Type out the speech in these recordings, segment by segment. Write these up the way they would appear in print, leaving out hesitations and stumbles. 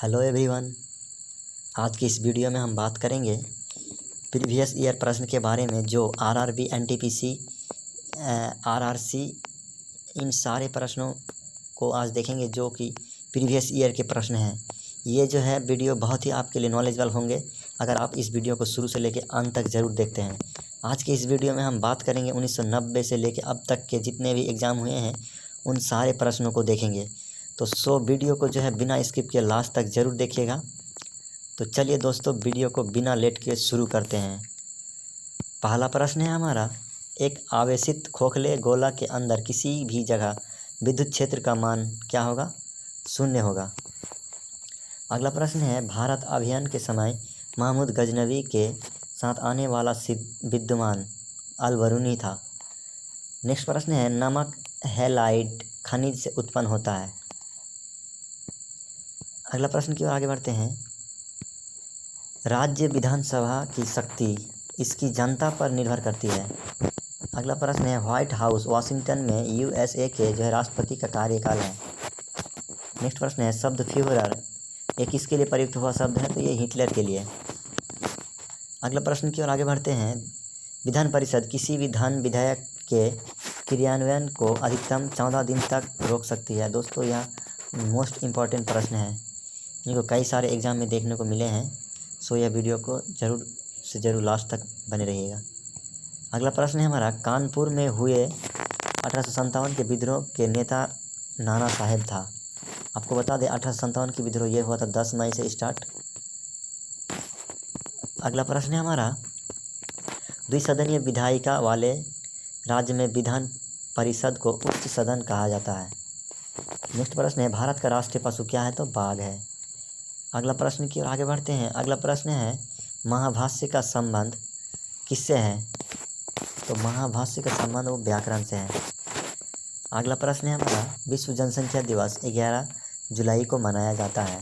Hello everyone. आज की इस वीडियो में हम बात करेंगे प्रीवियस ईयर प्रश्न के बारे में, जो आरआरबी, एनटीपीसी, आरआरसी, इन सारे प्रश्नों को आज देखेंगे जो कि प्रीवियस ईयर के प्रश्न हैं। ये जो है वीडियो बहुत ही आपके लिए नॉलेजेबल होंगे अगर आप इस वीडियो को शुरू से लेकर अंत तक ज़रूर देखते हैं। आज के इस वीडियो में हम बात करेंगे 1990 से लेकर अब तक के जितने भी एग्ज़ाम हुए हैं उन सारे प्रश्नों को देखेंगे। तो वीडियो को जो है बिना स्किप किए लास्ट तक ज़रूर देखिएगा। तो चलिए दोस्तों, वीडियो को बिना लेट के शुरू करते हैं। पहला प्रश्न है हमारा, एक आवेशित खोखले गोला के अंदर किसी भी जगह विद्युत क्षेत्र का मान क्या होगा? 0 होगा। अगला प्रश्न है, भारत अभियान के समय महमूद गजनवी के साथ आने वाला विद्यमान अल-बरूनी था। नेक्स्ट प्रश्न है, नमक हैलाइड खनिज से उत्पन्न होता है। अगला प्रश्न की ओर आगे बढ़ते हैं, राज्य विधानसभा की शक्ति इसकी जनता पर निर्भर करती है। अगला प्रश्न है, व्हाइट हाउस वाशिंगटन में यूएसए के जो है राष्ट्रपति का कार्यकाल है। नेक्स्ट प्रश्न है, शब्द फ्यूहरर ये किसके लिए प्रयुक्त हुआ शब्द है? तो ये हिटलर के लिए। अगला प्रश्न की ओर आगे बढ़ते हैं, विधान परिषद किसी भी धन विधेयक के क्रियान्वयन को अधिकतम 14 दिन तक रोक सकती है। दोस्तों यह मोस्ट इम्पॉर्टेंट प्रश्न है, इनको कई सारे एग्ज़ाम में देखने को मिले हैं। सो यह वीडियो को ज़रूर से ज़रूर लास्ट तक बने रहिएगा। अगला प्रश्न है हमारा, कानपुर में हुए 1857 के विद्रोह के नेता नाना साहेब था। आपको बता दें 1857 की विद्रोह ये हुआ था 10 मई से स्टार्ट। अगला प्रश्न है हमारा, द्विसदनीय विधायिका वाले राज्य में विधान परिषद को उच्च सदन कहा जाता है। नेक्स्ट प्रश्न है, भारत का राष्ट्रीय पशु क्या है? तो बाघ है। अगला प्रश्न की ओर आगे बढ़ते हैं। अगला प्रश्न है, महाभाष्य का संबंध किससे है? तो महाभाष्य का संबंध वो व्याकरण से है। अगला प्रश्न है हमारा, विश्व जनसंख्या दिवस 11 जुलाई को मनाया जाता है।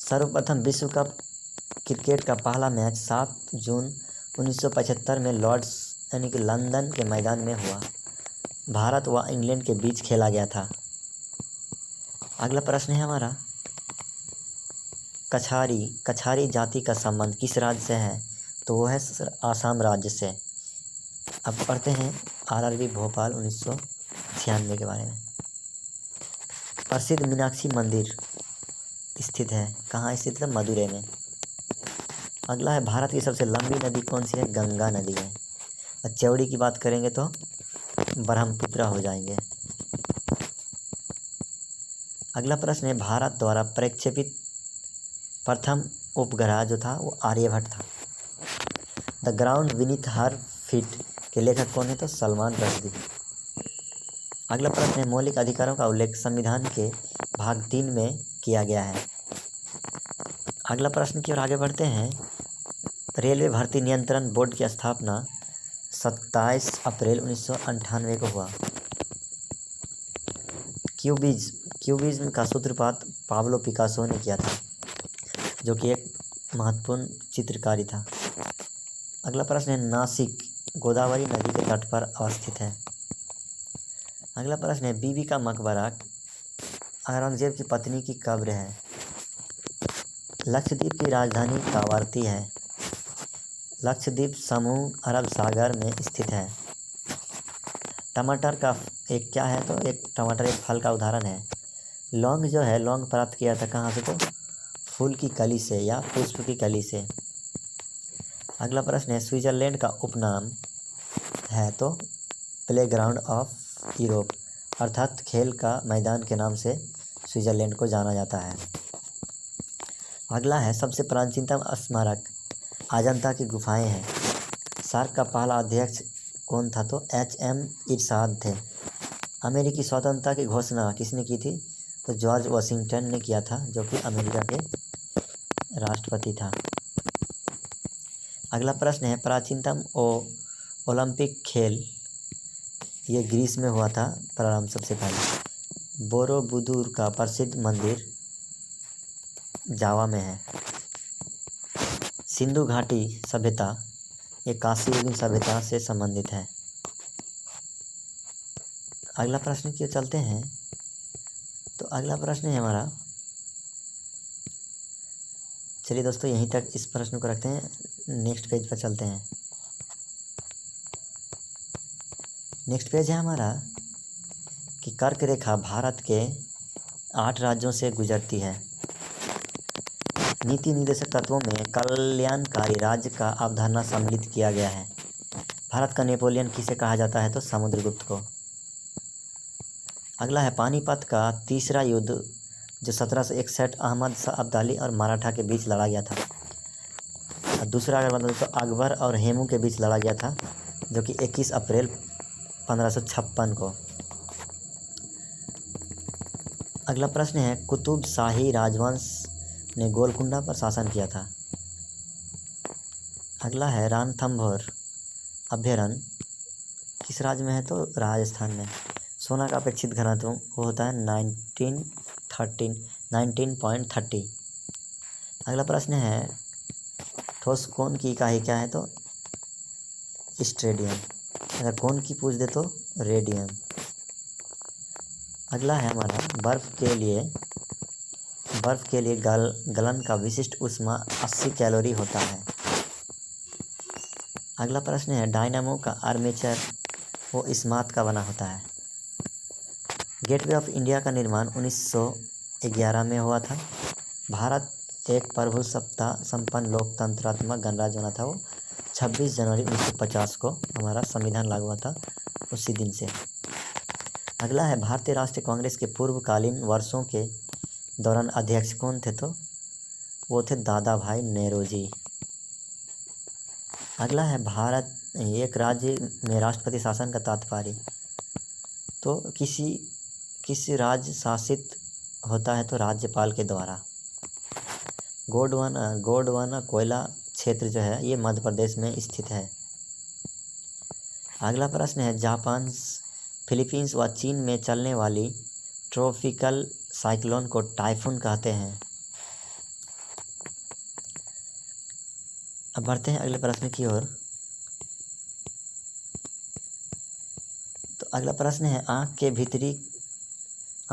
सर्वप्रथम विश्व कप क्रिकेट का पहला मैच 7 जून 1975 में लॉर्ड्स यानी कि लंदन के मैदान में हुआ। भारत व इंग्लैंड के बीच खेला गया था। अगला प्रश्न है हमारा, कछारी जाति का संबंध किस राज्य से है? तो वो है आसाम राज्य से। अब पढ़ते हैं आरआरबी भोपाल 1996 के बारे में। प्रसिद्ध मीनाक्षी मंदिर स्थित है, कहाँ स्थित है? मदुरै में। अगला है, भारत की सबसे लंबी नदी कौन सी है? गंगा नदी है। और चौड़ी की बात करेंगे तो ब्रह्मपुत्र हो जाएंगे। अगला प्रश्न है, भारत द्वारा प्रक्षेपित प्रथम उपग्रह जो था वो आर्यभट्ट था। The ground beneath her feet के लेखक कौन है? तो सलमान रश्दी। अगला प्रश्न है, मौलिक अधिकारों का उल्लेख संविधान के भाग 3 में किया गया है। अगला प्रश्न की ओर आगे बढ़ते हैं, रेलवे भर्ती नियंत्रण बोर्ड की स्थापना 27 अप्रैल 1998 को हुआ। क्यूबिज्म का सूत्रपात पाब्लो पिकासो ने किया था, जो कि एक महत्वपूर्ण चित्रकारी था। अगला प्रश्न है, नासिक गोदावरी नदी के तट पर अवस्थित है। अगला प्रश्न है, बीबी का मकबरा औरंगजेब की पत्नी की कब्र है। लक्षद्वीप की राजधानी कावारती है। लक्षद्वीप समूह अरब सागर में स्थित है। टमाटर का एक क्या है? तो एक टमाटर एक फल का उदाहरण है। लौंग जो है, लौंग प्राप्त किया था कहाँ से? तो फूल की कली से या पुष्प की कली से। अगला प्रश्न है, स्विट्जरलैंड का उपनाम है तो प्लेग्राउंड ऑफ यूरोप, अर्थात खेल का मैदान के नाम से स्विट्जरलैंड को जाना जाता है। अगला है, सबसे प्राचीनतम स्मारक अजंता की गुफाएं हैं। सार्क का पहला अध्यक्ष कौन था? तो HM इरशाद थे। अमेरिकी स्वतंत्रता की घोषणा किसने की थी? तो जॉर्ज वाशिंगटन ने किया था, जो कि अमेरिका के राष्ट्रपति था। अगला प्रश्न है, प्राचीनतम ओलंपिक खेल ये ग्रीस में हुआ था प्रारंभ सबसे पहले। बोरोबुदुर का प्रसिद्ध मंदिर जावा में है। सिंधु घाटी सभ्यता ये काशी युगीन सभ्यता से संबंधित है। अगला प्रश्न की ओर चलते हैं। तो अगला प्रश्न है हमारा, चलिए दोस्तों, यहीं तक इस प्रश्न को रखते हैं, नेक्स्ट पेज पर चलते हैं। नेक्स्ट पेज है हमारा कि कर्क रेखा भारत के 8 राज्यों से गुजरती है। नीति निर्देशक तत्वों में कल्याणकारी राज्य का अवधारणा सम्मिलित किया गया है। भारत का नेपोलियन किसे कहा जाता है? तो समुद्रगुप्त को। अगला है पानीपत का तीसरा युद्ध जो 1761 अहमद शाह अब्दाली और मराठा के बीच लड़ा गया था। और दूसरा अगर मतलब तो अकबर और हेमू के बीच लड़ा गया था, जो कि 21 अप्रैल 1556 को। अगला प्रश्न है कुतुब शाही राजवंश ने गोलकुंडा पर शासन किया था। अगला है रणथंभौर अभयारण्य किस राज्य में है? तो राजस्थान में। सोना का अपेक्षित घनत्व वो होता है 19.30। अगला प्रश्न है ठोस कोण की इकाई क्या है? तो स्टेडियम। अगर कोण की पूछ दे तो रेडियन। अगला है हमारा बर्फ़ के लिए गलन का विशिष्ट ऊष्मा 80 कैलोरी होता है। अगला प्रश्न है डायनामो का आर्मेचर वो इस्पात का बना होता है। गेटवे ऑफ इंडिया का निर्माण 1911 में हुआ था। भारत एक प्रभुसत्ता संपन्न लोकतंत्रात्मक गणराज्य बना था। वो 26 जनवरी 1950 को हमारा संविधान लागू हुआ था, उसी दिन से। अगला है भारतीय राष्ट्रीय कांग्रेस के पूर्वकालीन वर्षों के दौरान अध्यक्ष कौन थे? तो वो थे दादा भाई नौरोजी। अगला है भारत एक राज्य में राष्ट्रपति शासन का तात्पर्य। तो किसी राज्य शासित होता है तो राज्यपाल के द्वारा। गोंडवाना कोयला क्षेत्र जो है ये मध्य प्रदेश में स्थित है। अगला प्रश्न है जापान, फिलीपींस व चीन में चलने वाली ट्रॉपिकल साइक्लोन को टाइफून कहते हैं। अब बढ़ते हैं अगले प्रश्न की ओर। तो अगला प्रश्न है आँख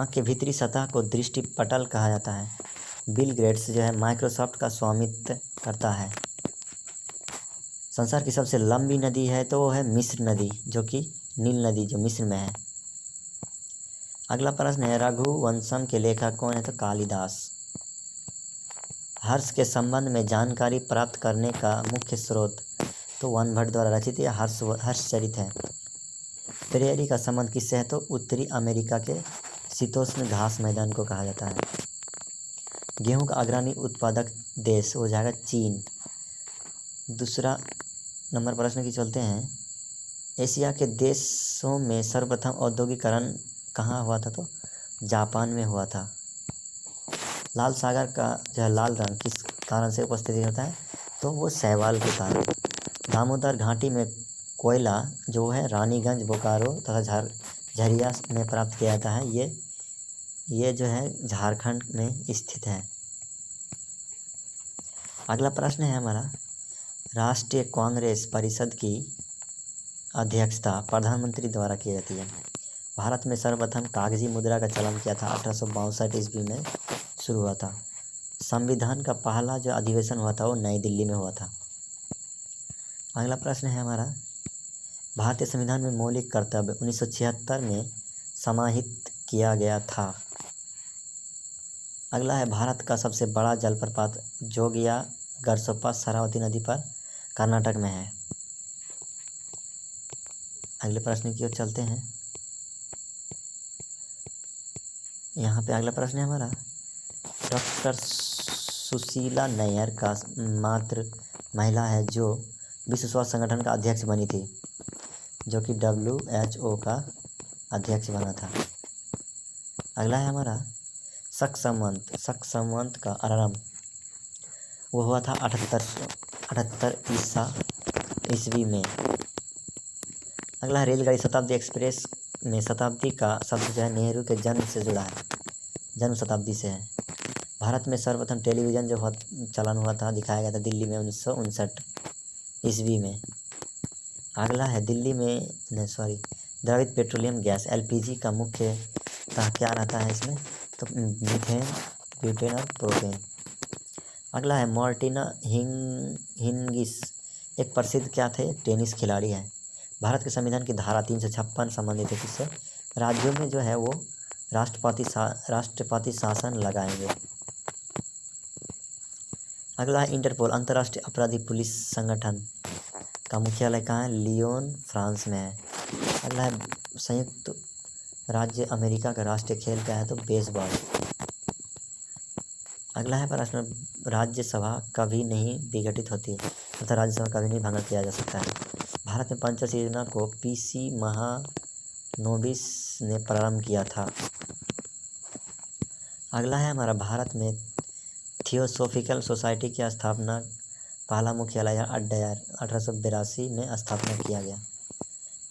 के भीतरी सतह को दृष्टिपटल कहा जाता है। बिल गेट्स जो है माइक्रोसॉफ्ट का स्वामित्व करता है। संसार की सबसे लंबी नदी है तो वो है मिस्र नदी, जो कि नील नदी जो मिस्र में है। अगला प्रश्न है रघुवंशम के लेखक कौन है? तो कालिदास। हर्ष के संबंध में जानकारी प्राप्त करने का मुख्य स्रोत तो वनभट्ट द्वारा रचित यह हर्षचरित है। प्रेयरी का संबंध किससे है? तो उत्तरी अमेरिका के शीतोष्ण घास मैदान को कहा जाता है। गेहूं का अग्रणी उत्पादक देश हो जाएगा चीन। दूसरा नंबर प्रश्न की चलते हैं। एशिया के देशों में सर्वप्रथम औद्योगिकरण कहाँ हुआ था? तो जापान में हुआ था। लाल सागर का जो है लाल रंग किस कारण से उपस्थिति होता है? तो वो शैवाल के कारण। दामोदर घाटी में कोयला जो है रानीगंज, बोकारो तथा झरिया में प्राप्त किया जाता है। ये जो है झारखंड में स्थित है। अगला प्रश्न है हमारा राष्ट्रीय कांग्रेस परिषद की अध्यक्षता प्रधानमंत्री द्वारा की जाती है। भारत में सर्वप्रथम कागजी मुद्रा का चलन किया था 1862 ईस्वी में शुरू हुआ था। संविधान का पहला जो अधिवेशन हुआ था वो नई दिल्ली में हुआ था। अगला प्रश्न है हमारा भारतीय संविधान में मौलिक कर्तव्य 1976 में समाहित किया गया था। अगला है भारत का सबसे बड़ा जलप्रपात जोगिया गरसोप्पा शरावती नदी पर कर्नाटक में है। अगले प्रश्न की ओर चलते हैं। यहाँ पे अगला प्रश्न है हमारा डॉक्टर सुशीला नैयर का मात्र महिला है जो विश्व स्वास्थ्य संगठन का अध्यक्ष बनी थी, जो कि WHO का अध्यक्श बना था। अगला है हमारा शक संवत का आरंभ वो हुआ था 1878 ईस्वी में। अगला है रेलगाड़ी शताब्दी एक्सप्रेस में शताब्दी का शब्द जो है नेहरू के जन्म से जुड़ा है, जन्म शताब्दी से है। भारत में सर्वप्रथम टेलीविज़न जो चलन हुआ था दिखाया गया था दिल्ली में 1959 ईस्वी में। अगला है द्रवित पेट्रोलियम गैस LPG का मुख्यतः क्या रहता है इसमें? तो मीथेन, ब्यूटेन और प्रोपेन। अगला है मार्टिना हिंगिस, एक प्रसिद्ध क्या थे, टेनिस खिलाड़ी है। भारत के संविधान की धारा 356 संबंधित है किससे, राज्यों में जो है वो राष्ट्रपति शासन लगाएंगे। अगला है इंटरपोल, अंतर्राष्ट्रीय अपराधी पुलिस संगठन का मुख्यालय कहाँ है, लियोन फ्रांस में है। अगला है संयुक्त राज्य अमेरिका का राष्ट्रीय खेल क्या है, तो बेसबॉल। अगला है प्रश्न, राज्यसभा कभी नहीं विघटित होती है तथा राज्यसभा कभी नहीं भंग किया जा सकता है। भारत में पंचायत योजना को पीसी महानोबिस ने प्रारंभ किया था। अगला है हमारा, भारत में थियोसॉफिकल सोसाइटी की स्थापना, पहला मुख्यालय अड्यार 1882 में स्थापना किया गया।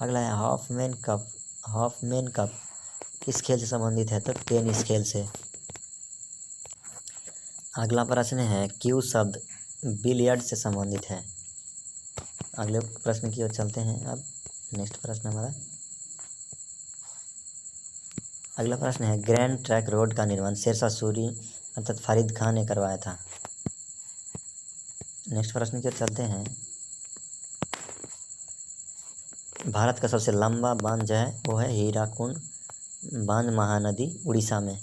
अगला है हाफमैन कप किस खेल से संबंधित है, तो टेनिस खेल से। अगला प्रश्न है, क्यू शब्द बिलियर्ड से संबंधित है। अगले प्रश्न की ओर चलते हैं। अब नेक्स्ट प्रश्न हमारा, अगला प्रश्न है, ग्रैंड ट्रैंक रोड का निर्माण शेरशाह सूरी अर्थात फरीद खान ने करवाया था। नेक्स्ट प्रश्न की ओर चलते हैं। भारत का सबसे लंबा बांध जो है वो है हीराकुंड बांध, महानदी उड़ीसा में।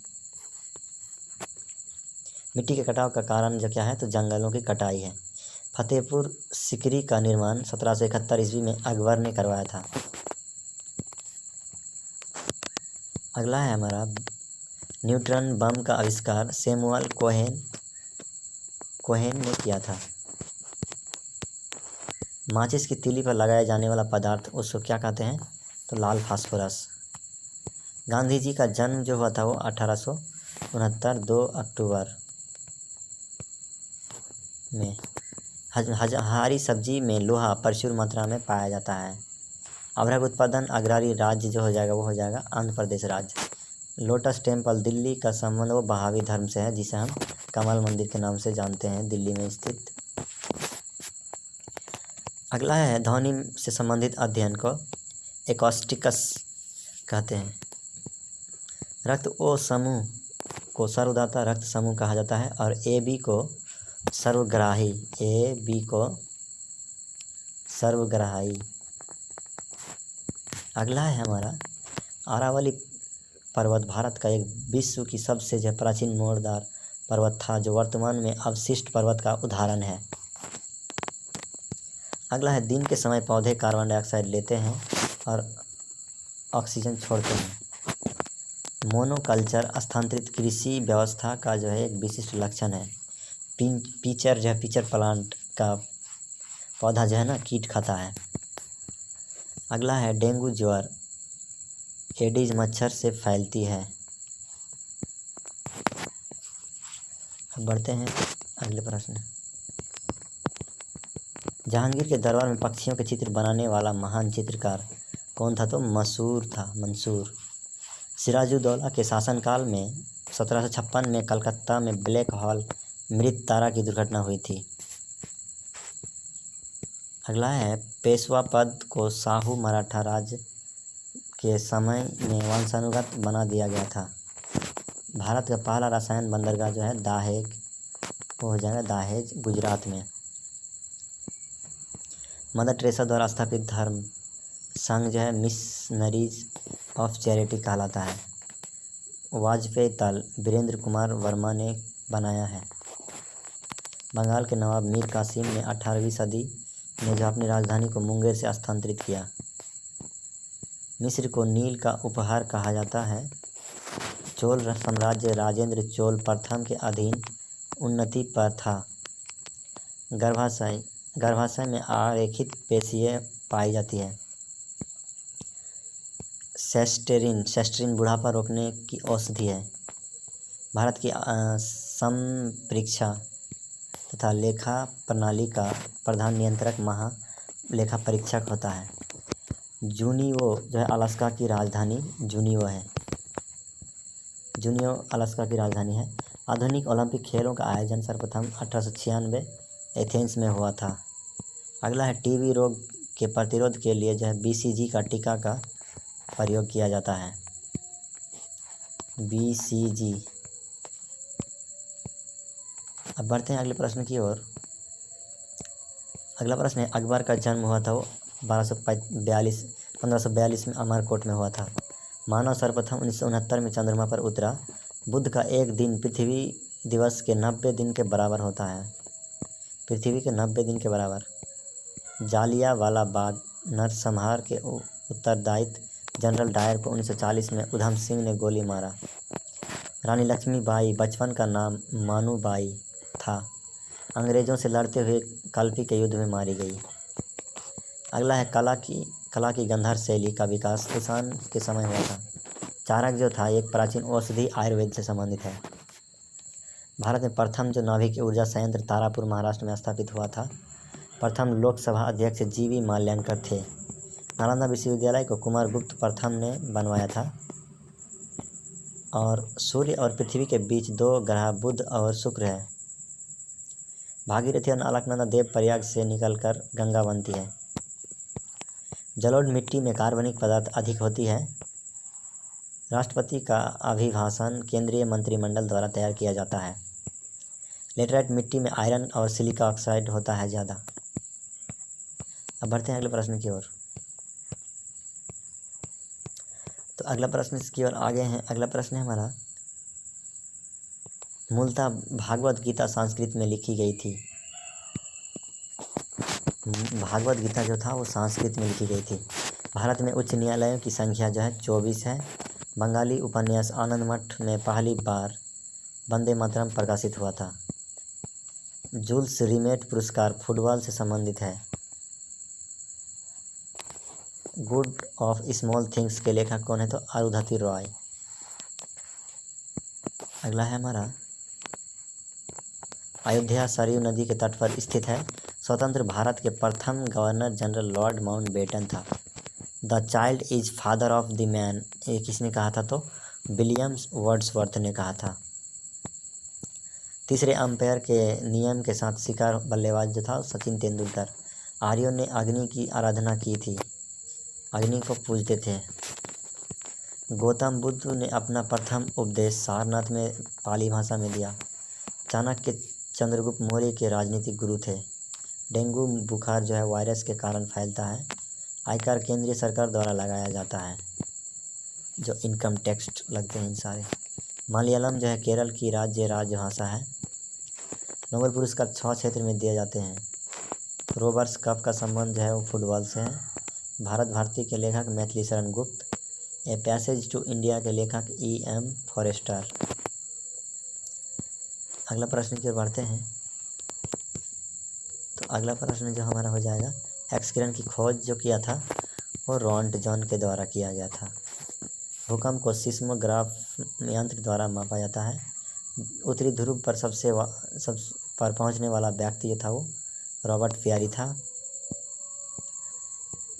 मिट्टी के कटाव का कारण जो क्या है, तो जंगलों की कटाई है। फतेहपुर सिकरी का निर्माण 1771 ईस्वी में अकबर ने करवाया था। अगला है हमारा, न्यूट्रॉन बम का आविष्कार सैमुअल कोहेन ने किया था। माचिस की तीली पर लगाया जाने वाला पदार्थ उसको क्या कहते हैं, तो लाल फास्फोरस। गांधी जी का जन्म जो हुआ था वो 1869 2 अक्टूबर में। हरी सब्जी में लोहा प्रचुर मात्रा में पाया जाता है। अभ्रक उत्पादन अग्रणी राज्य जो हो जाएगा वो हो जाएगा आंध्र प्रदेश राज्य। लोटस टेम्पल दिल्ली का संबंध वो बहावी धर्म से है, जिसे हम कमल मंदिर के नाम से जानते हैं, दिल्ली में स्थित। अगला है, ध्वनि से संबंधित अध्ययन को एकॉस्टिक्स कहते हैं। रक्त ओ समूह को सर्वदाता रक्त समूह कहा जाता है और ए बी को सर्वग्राही। अगला है हमारा, अरावली पर्वत भारत का एक विश्व की सबसे जो प्राचीन मोड़दार पर्वत था, जो वर्तमान में अवशिष्ट पर्वत का उदाहरण है। अगला है, दिन के समय पौधे कार्बन डाइऑक्साइड लेते हैं और ऑक्सीजन छोड़ते हैं। मोनोकल्चर स्थानांतरित कृषि व्यवस्था का जो है एक विशिष्ट लक्षण है। पीचर प्लांट का पौधा जो है ना कीट खाता है। अगला है, डेंगू ज्वर एडिज मच्छर से फैलती है। अब बढ़ते हैं अगले प्रश्न। जहांगीर के दरबार में पक्षियों के चित्र बनाने वाला महान चित्रकार कौन था, तो मंसूर। सिराजुद्दौला के शासनकाल में 1756 में कलकत्ता में ब्लैक होल मृत तारा की दुर्घटना हुई थी। अगला है, पेशवा पद को शाहू मराठा राज्य के समय में वंशानुगत बना दिया गया था। भारत का पहला रसायन बंदरगाह जो है दाहेज, वो हो जाएगा दाहेज, गुजरात में। मदर टेरेसा द्वारा स्थापित धर्म संघ जो है मिशनरीज ऑफ चैरिटी कहलाता है। वाजपेयी ताल वीरेंद्र कुमार वर्मा ने बनाया है। बंगाल के नवाब मीर कासिम ने 18वीं सदी में जो अपनी राजधानी को मुंगेर से स्थानांतरित किया। मिस्र को नील का उपहार कहा जाता है। चोल साम्राज्य राजेंद्र चोल प्रथम के अधीन उन्नति पर था। गर्भाशय में आरेखित पेशियाँ पाई जाती है। सेस्टेरिन बुढ़ापा रोकने की औषधि है। भारत की संपरीक्षा तथा लेखा प्रणाली का प्रधान नियंत्रक महालेखा परीक्षक होता है। जुनियो जो है अलास्का की राजधानी जुनियो है। जुनियो अलास्का की राजधानी है। आधुनिक ओलंपिक खेलों का आयोजन सर्वप्रथम 1896 एथेंस में हुआ था। अगला है, टीबी रोग के प्रतिरोध के लिए जो है बीसीजी का टीका का प्रयोग किया जाता है। बीसीजी अब बढ़ते हैं अगले प्रश्न की ओर। अगला प्रश्न है, अकबर का जन्म हुआ था वो 1542 में अमरकोट में हुआ था। मानव सर्वप्रथम 1969 में चंद्रमा पर उतरा। बुध का एक दिन पृथ्वी दिवस के 90 दिन के बराबर होता है। पृथ्वी के 90 दिन के बराबर। जालियांवाला बाग नरसंहार के उत्तरदायित्व जनरल डायर को 1940 में उधम सिंह ने गोली मारा। रानी लक्ष्मीबाई बचपन का नाम मानूबाई था। अंग्रेजों से लड़ते हुए कल्पी के युद्ध में मारी गई। अगला है, कला की गंधर्व शैली का विकास कुषाण के समय हुआ था। चाणक्य जो था एक प्राचीन औषधि आयुर्वेद से संबंधित है। भारत में प्रथम जो नाभिक ऊर्जा संयंत्र तारापुर महाराष्ट्र में स्थापित हुआ था। प्रथम लोकसभा अध्यक्ष जीवी माल्यानकर थे। नालंदा विश्वविद्यालय को कुमारगुप्त प्रथम ने बनवाया था। और सूर्य और पृथ्वी के बीच 2 ग्रह बुध और शुक्र है। भागीरथी और अलकनंदा देव प्रयाग से निकलकर गंगा बनती है। जलोढ़ मिट्टी में कार्बनिक पदार्थ अधिक होती है। राष्ट्रपति का अभिभाषण केंद्रीय मंत्रिमंडल द्वारा तैयार किया जाता है। लेटराइट मिट्टी में आयरन और सिलिका ऑक्साइड होता है ज़्यादा। अब बढ़ते हैं अगले प्रश्न की ओर। तो अगला प्रश्न इसकी ओर आगे हैं। अगला प्रश्न है हमारा, मूलतः भागवत गीता संस्कृत में लिखी गई थी। भागवत गीता जो था वो संस्कृत में लिखी गई थी। भारत में उच्च न्यायालयों की संख्या जो है 24 है। बंगाली उपन्यास आनंद मठ में पहली बार वंदे मातरम प्रकाशित हुआ था। जूल्स रिमेट पुरस्कार फुटबॉल से संबंधित है। गुड ऑफ स्मॉल थिंग्स के लेखक कौन है? तो अरुंधति रॉय। अगला है हमारा, अयोध्या सरयू नदी के तट पर स्थित है। स्वतंत्र भारत के प्रथम गवर्नर जनरल लॉर्ड माउंटबेटन था। The child is father of the man, ये किसने कहा था? तो विलियम्स वर्ड्सवर्थ ने कहा था। तीसरे अंपायर के नियम के साथ शिकार बल्लेबाज जो था सचिन तेंदुलकर। आर्यों ने अग्नि की आराधना की थी, अग्नि को पूजते थे। गौतम बुद्ध ने अपना प्रथम उपदेश सारनाथ में पाली भाषा में दिया। चाणक्य चंद्रगुप्त मौर्य के राजनीतिक गुरु थे। डेंगू बुखार जो है वायरस के कारण फैलता है। आयकर केंद्रीय सरकार द्वारा लगाया जाता है, जो इनकम टैक्स लगते हैं इन सारे। मलयालम जो है केरल की राज्य राजभाषा है। नोबेल पुरस्कार 6 क्षेत्र में दिए जाते हैं। रोबर्ट्स कप का संबंध जो है वो फुटबॉल से है। भारत भारती के लेखक Maithili Sharan Gupt. A passage to India के लेखक E.M. फॉरेस्टर। अगला प्रश्न की ओर बढ़ते हैं। तो अगला प्रश्न जो हमारा हो जाएगा, एक्स किरण की खोज जो किया था वो रॉन्टजन के द्वारा किया गया था। भूकंप को सिस्मोग्राफ यंत्र द्वारा मापा जाता है। उत्तरी ध्रुव पर सब पर पहुंचने वाला व्यक्ति जो था वो रॉबर्ट पियरी था।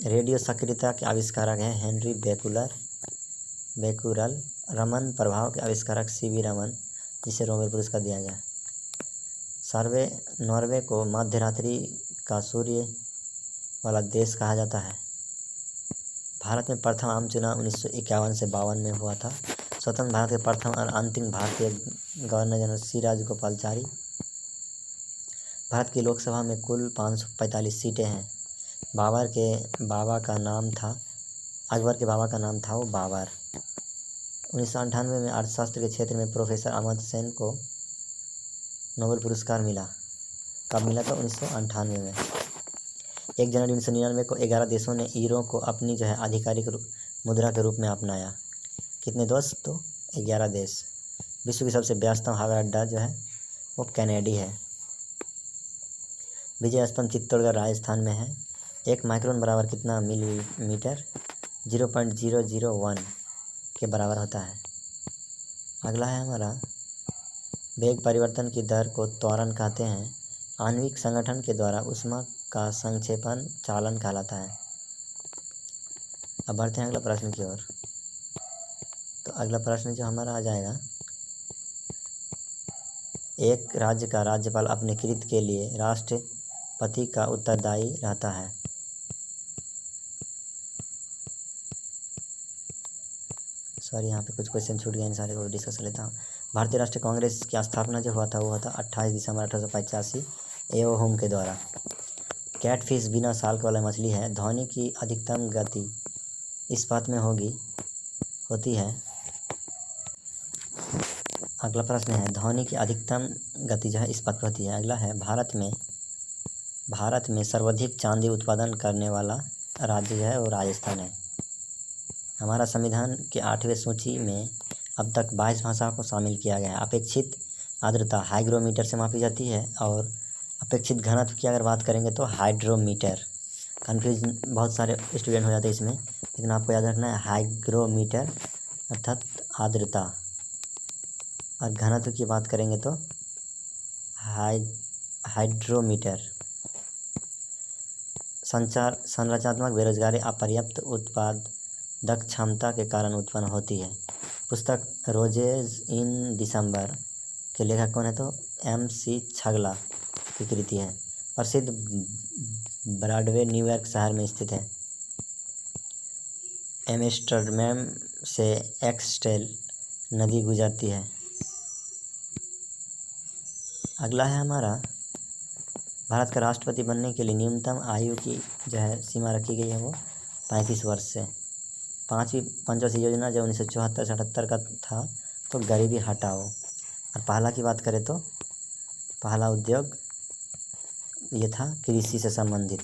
रेडियो सक्रियता के आविष्कारक हैं हेनरी बेकुरल। रमन प्रभाव के आविष्कारक C.V. रमन, जिसे नोबेल पुरस्कार दिया गया। नॉर्वे को मध्यरात्रि का सूर्य वाला देश कहा जाता है। भारत में प्रथम आम चुनाव 1951 से 52 में हुआ था। स्वतंत्र भारत के प्रथम और अंतिम भारतीय governor general C. Rajagopalachari. Bharat की लोकसभा में कुल 545 सीटें हैं। अकबर के बाबा का नाम था वो बाबर। 1998 में अर्थशास्त्र के क्षेत्र में प्रोफेसर अमर्त्य सेन को नोबेल पुरस्कार मिला। कब मिला? था 1998 में। 1 जनवरी 1999 को 11 देशों ने यूरो को अपनी जो है आधिकारिक मुद्रा के रूप में अपनाया। कितने देश? तो 11 देश। विश्व की सबसे व्यस्तम हवाई अड्डा जो है वो कैनेडी है। विजय स्तंभ चित्तौड़गढ़ राजस्थान में है। 1 माइक्रोन बराबर कितना मिलीमीटर? 0.001 के बराबर होता है। अगला है हमारा, वेग परिवर्तन की दर को त्वरण कहते हैं। आणविक संगठन के द्वारा ऊष्मा का संक्षेपण चालन कहलाता है। अब बढ़ते हैं अगला प्रश्न की ओर। तो अगला प्रश्न जो हमारा आ जाएगा, एक राज्य का राज्यपाल अपने कृत्य के लिए राष्ट्रपति का उत्तरदायी रहता है। सॉरी, यहाँ पे कुछ क्वेश्चन छूट गए, इन सारे को डिस्कस कर लेता हूँ। भारतीय राष्ट्रीय कांग्रेस की स्थापना जो हुआ था वो हुआ था 28 दिसंबर 1885 एओ होम के द्वारा। कैटफिश बिना साल्क वाला मछली है। ध्वनि की अधिकतम गति इस बात में होती है। अगला प्रश्न है ध्वनि की अधिकतम गति जो है इस बात पर होती है। अगला है भारत में सर्वाधिक चांदी उत्पादन करने वाला राज्य जो है वो राजस्थान है। हमारा संविधान के 8वें सूची में अब तक 22 भाषाओं को शामिल किया गया है। अपेक्षित आर्द्रता हाइग्रोमीटर से मापी जाती है और अपेक्षित घनत्व की अगर बात करेंगे तो हाइड्रोमीटर। कन्फ्यूज बहुत सारे स्टूडेंट हो जाते हैं इसमें, लेकिन आपको याद रखना है हाइग्रोमीटर अर्थात आर्द्रता, और घनत्व की बात करेंगे तो हाइड्रोमीटर। संरचनात्मक बेरोजगारी अपर्याप्त उत्पादक क्षमता के कारण उत्पन्न होती है। पुस्तक रोजेज इन दिसंबर के लेखक कौन है तो MC छगला की कृति है। प्रसिद्ध ब्रॉडवे न्यूयॉर्क शहर में स्थित है। एम्स्टर्डम से एक्सेल नदी गुजरती है। अगला है हमारा भारत का राष्ट्रपति बनने के लिए न्यूनतम आयु की जो है सीमा रखी गई है वो 35 वर्ष से। 5वीं पंचवर्षीय योजना जो 1974 से 78 का था तो गरीबी हटाओ। और पहला की बात करें तो पहला उद्योग ये था कृषि से संबंधित,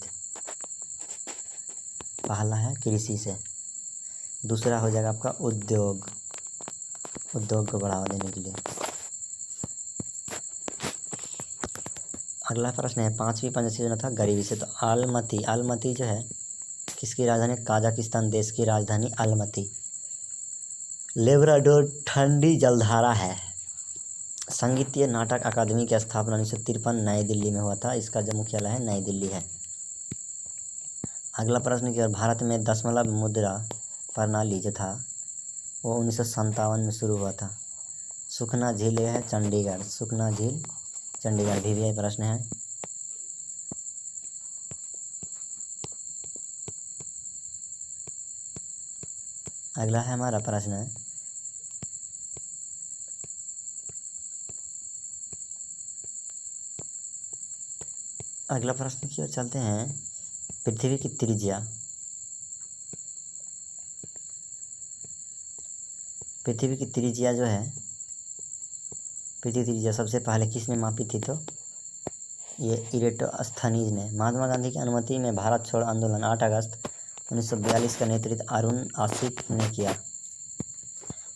पहला है कृषि से। दूसरा हो जाएगा आपका उद्योग को बढ़ावा देने के लिए। अगला प्रश्न है 5वीं पंचवर्षीय योजना था गरीबी से। तो अलमती जो है किसकी राजधानी, काजाकिस्तान देश की राजधानी अलमती। लेब्राडोर ठंडी जलधारा है। संगीतीय नाटक अकादमी की स्थापना 1953 नई दिल्ली में हुआ था। इसका जो मुख्यालय है नई दिल्ली है। अगला प्रश्न की ओर भारत में दशमलव मुद्रा प्रणाली जो था वो 1957 में शुरू हुआ था। सुखना झील है चंडीगढ़, सुखना झील चंडीगढ़ भी प्रश्न है। अगला है हमारा प्रश्न अगला प्रश्न की ओर चलते हैं। पृथ्वी की त्रिज्या जो है पृथ्वी त्रिज्या सबसे पहले किसने मापी थी तो ये इरेटोस्थनीज ने। महात्मा गांधी की अनुमति में भारत छोड़ आंदोलन 8 अगस्त 1942 का नेतृत्व अरुण आशिक ने किया।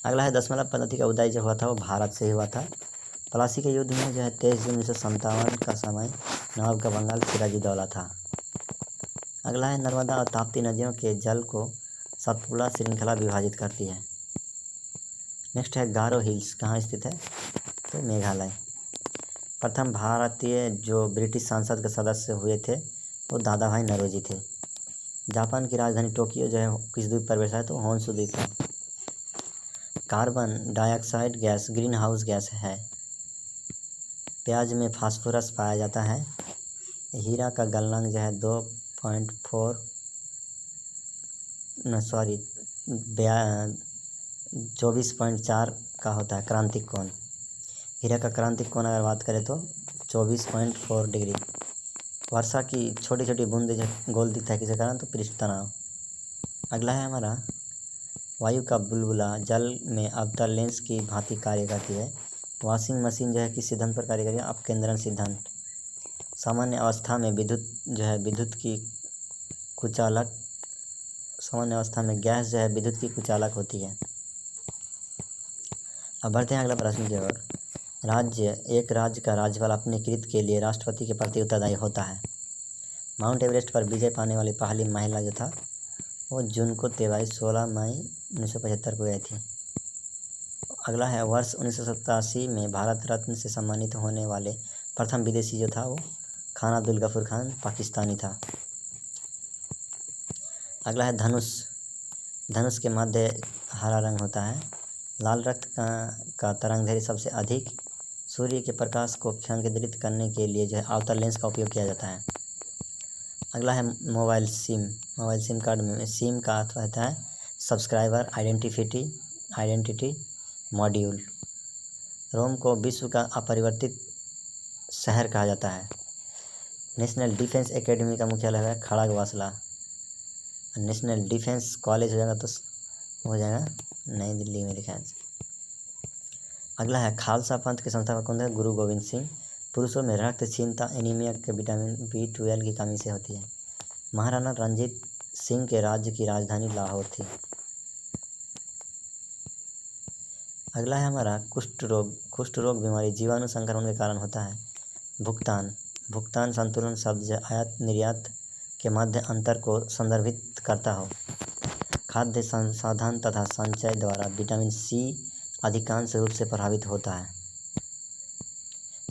अगला है दशमलव पद्धति का उदय जो हुआ था वो भारत से ही हुआ था। प्लासी के युद्ध में जो है 23 जून 1957 का समय नवाब का बंगाल सिराजुद्दौला था। अगला है नर्मदा और ताप्ती नदियों के जल को सतपुड़ा श्रृंखला विभाजित करती है। नेक्स्ट है गारो हिल्स कहाँ स्थित है तो मेघालय। प्रथम भारतीय जो ब्रिटिश संसद के सदस्य हुए थे वो दादा भाई नौरोजी थे। जापान की राजधानी टोक्यो जो है किस द्वीप पर बैठा है तो होन्शु द्वीप है। Carbon dioxide gas green house gas है। प्याज में फास्फोरस पाया जाता है। हीरा का गलनांक जो है 24.4 का होता है। क्रांतिक कोण हीरा का क्रांतिक कोण अगर बात करें तो 24.4 डिग्री। वर्षा की छोटी छोटी बूंदें जो गोल दिखता है किसके कारण तो पृष्ठ तनाव। अगला है हमारा वायु का बुलबुला जल में अवतल लेंस की भांति कार्य करती है। वॉशिंग मशीन जो है किस सिद्धांत पर कार्य करेगी अपकेंद्रण सिद्धांत। सामान्य अवस्था में विद्युत की कुचालक सामान्य अवस्था में गैस जो है विद्युत की कुचालक होती है। अब बढ़ते हैं अगला प्रश्न की ओर। एक राज्य का राज्यपाल अपने कृत्य के लिए राष्ट्रपति के प्रति उत्तरदायी होता है। माउंट एवरेस्ट पर विजय पाने वाली पहली महिला जो था वो जुनको तेवाई 16 मई 1975 को गई थी। अगला है वर्ष 1987 में भारत रत्न से सम्मानित होने वाले प्रथम विदेशी जो था वो खान अब्दुल गफूर खान पाकिस्तानी था। अगला है धनुष के मध्य हरा रंग होता है। लाल रक्त का तरंगदैर्घ्य सबसे अधिक सूर्य के प्रकाश को केंद्रित करने के लिए जो है अवतल लेंस का उपयोग किया जाता है। अगला है मोबाइल सिम कार्ड में सिम का अर्थ होता है सब्सक्राइबर आइडेंटिटी मॉड्यूल। रोम को विश्व का अपरिवर्तित शहर कहा जाता है। नेशनल डिफेंस एकेडमी का मुख्यालय है खड़गवासला। नेशनल डिफेंस कॉलेज हो जाएगा तो हो जाएगा नई दिल्ली में लिखा है। अगला है खालसा पंथ के संस्थापक कौन है? गुरु गोविंद सिंह। पुरुषों में रक्तहीनता एनीमिया के विटामिन B12 की कमी से होती है। महाराणा रंजीत सिंह के राज्य की राजधानी लाहौर थी। अगला है हमारा कुष्ठ रोग। कुष्ठ रोग बीमारी जीवाणु संक्रमण के कारण होता है। भुगतान। भुगतान संतुलन शब्द जो आयात निर्यात के मध्य अंतर को संदर्भित करता हो। खाद्य संसाधन तथा संचय द्वारा विटामिन C अधिकांश रूप से प्रभावित होता है।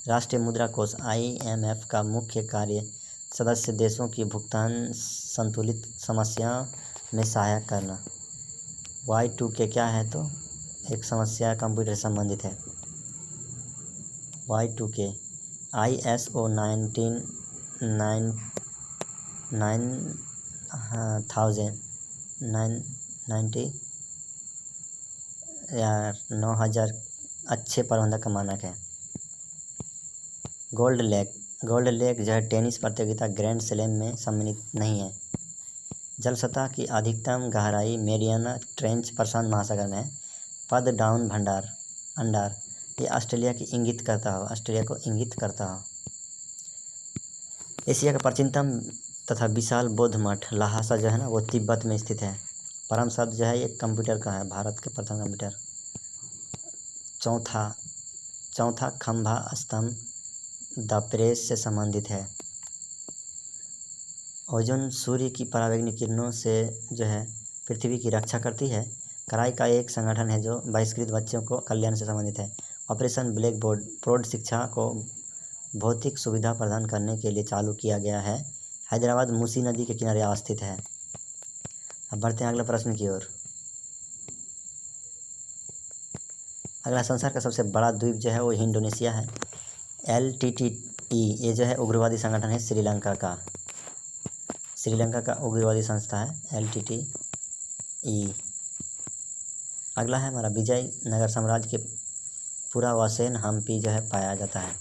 राष्ट्रीय मुद्रा कोष IMF का मुख्य कार्य सदस्य देशों की भुगतान संतुलित समस्या में सहायता करना। Y2K क्या है? तो एक समस्या कंप्यूटर से संबंधित है। Y2K ISO 9000 अच्छे प्रबंधक का मानक है। गोल्ड लेक जो है टेनिस प्रतियोगिता ग्रैंड स्लैम में सम्मिलित नहीं है। जल सतह की अधिकतम गहराई मेरियाना ट्रेंच प्रशांत महासागर में है। पद डाउन अंडार ये ऑस्ट्रेलिया को इंगित करता हो। एशिया का प्राचीनतम तथा विशाल बौद्ध मठ लहासा जो है ना वो तिब्बत में स्थित है। परम शब्द जो है ये कंप्यूटर का है, भारत के प्रथम कंप्यूटर। चौथा खंभा स्तंभ द प्रेस से संबंधित है। ओजोन सूर्य की पराबैंगनी किरणों से जो है पृथ्वी की रक्षा करती है। कराई का एक संगठन है जो बहिष्कृत बच्चों को कल्याण से संबंधित है। ऑपरेशन ब्लैक बोर्ड प्रौढ़ शिक्षा को भौतिक सुविधा प्रदान करने के लिए चालू किया गया है। हैदराबाद मूसी नदी के किनारे अवस्थित है। अब बढ़ते हैं अगला प्रश्न की ओर। अगला संसार का सबसे बड़ा द्वीप जो है वो इंडोनेशिया है। LTTE ये जो है उग्रवादी संगठन है श्रीलंका का उग्रवादी संस्था है LTTE। अगला है हमारा विजयनगर साम्राज्य के पुरावसैन हम्पी जो है पाया जाता है।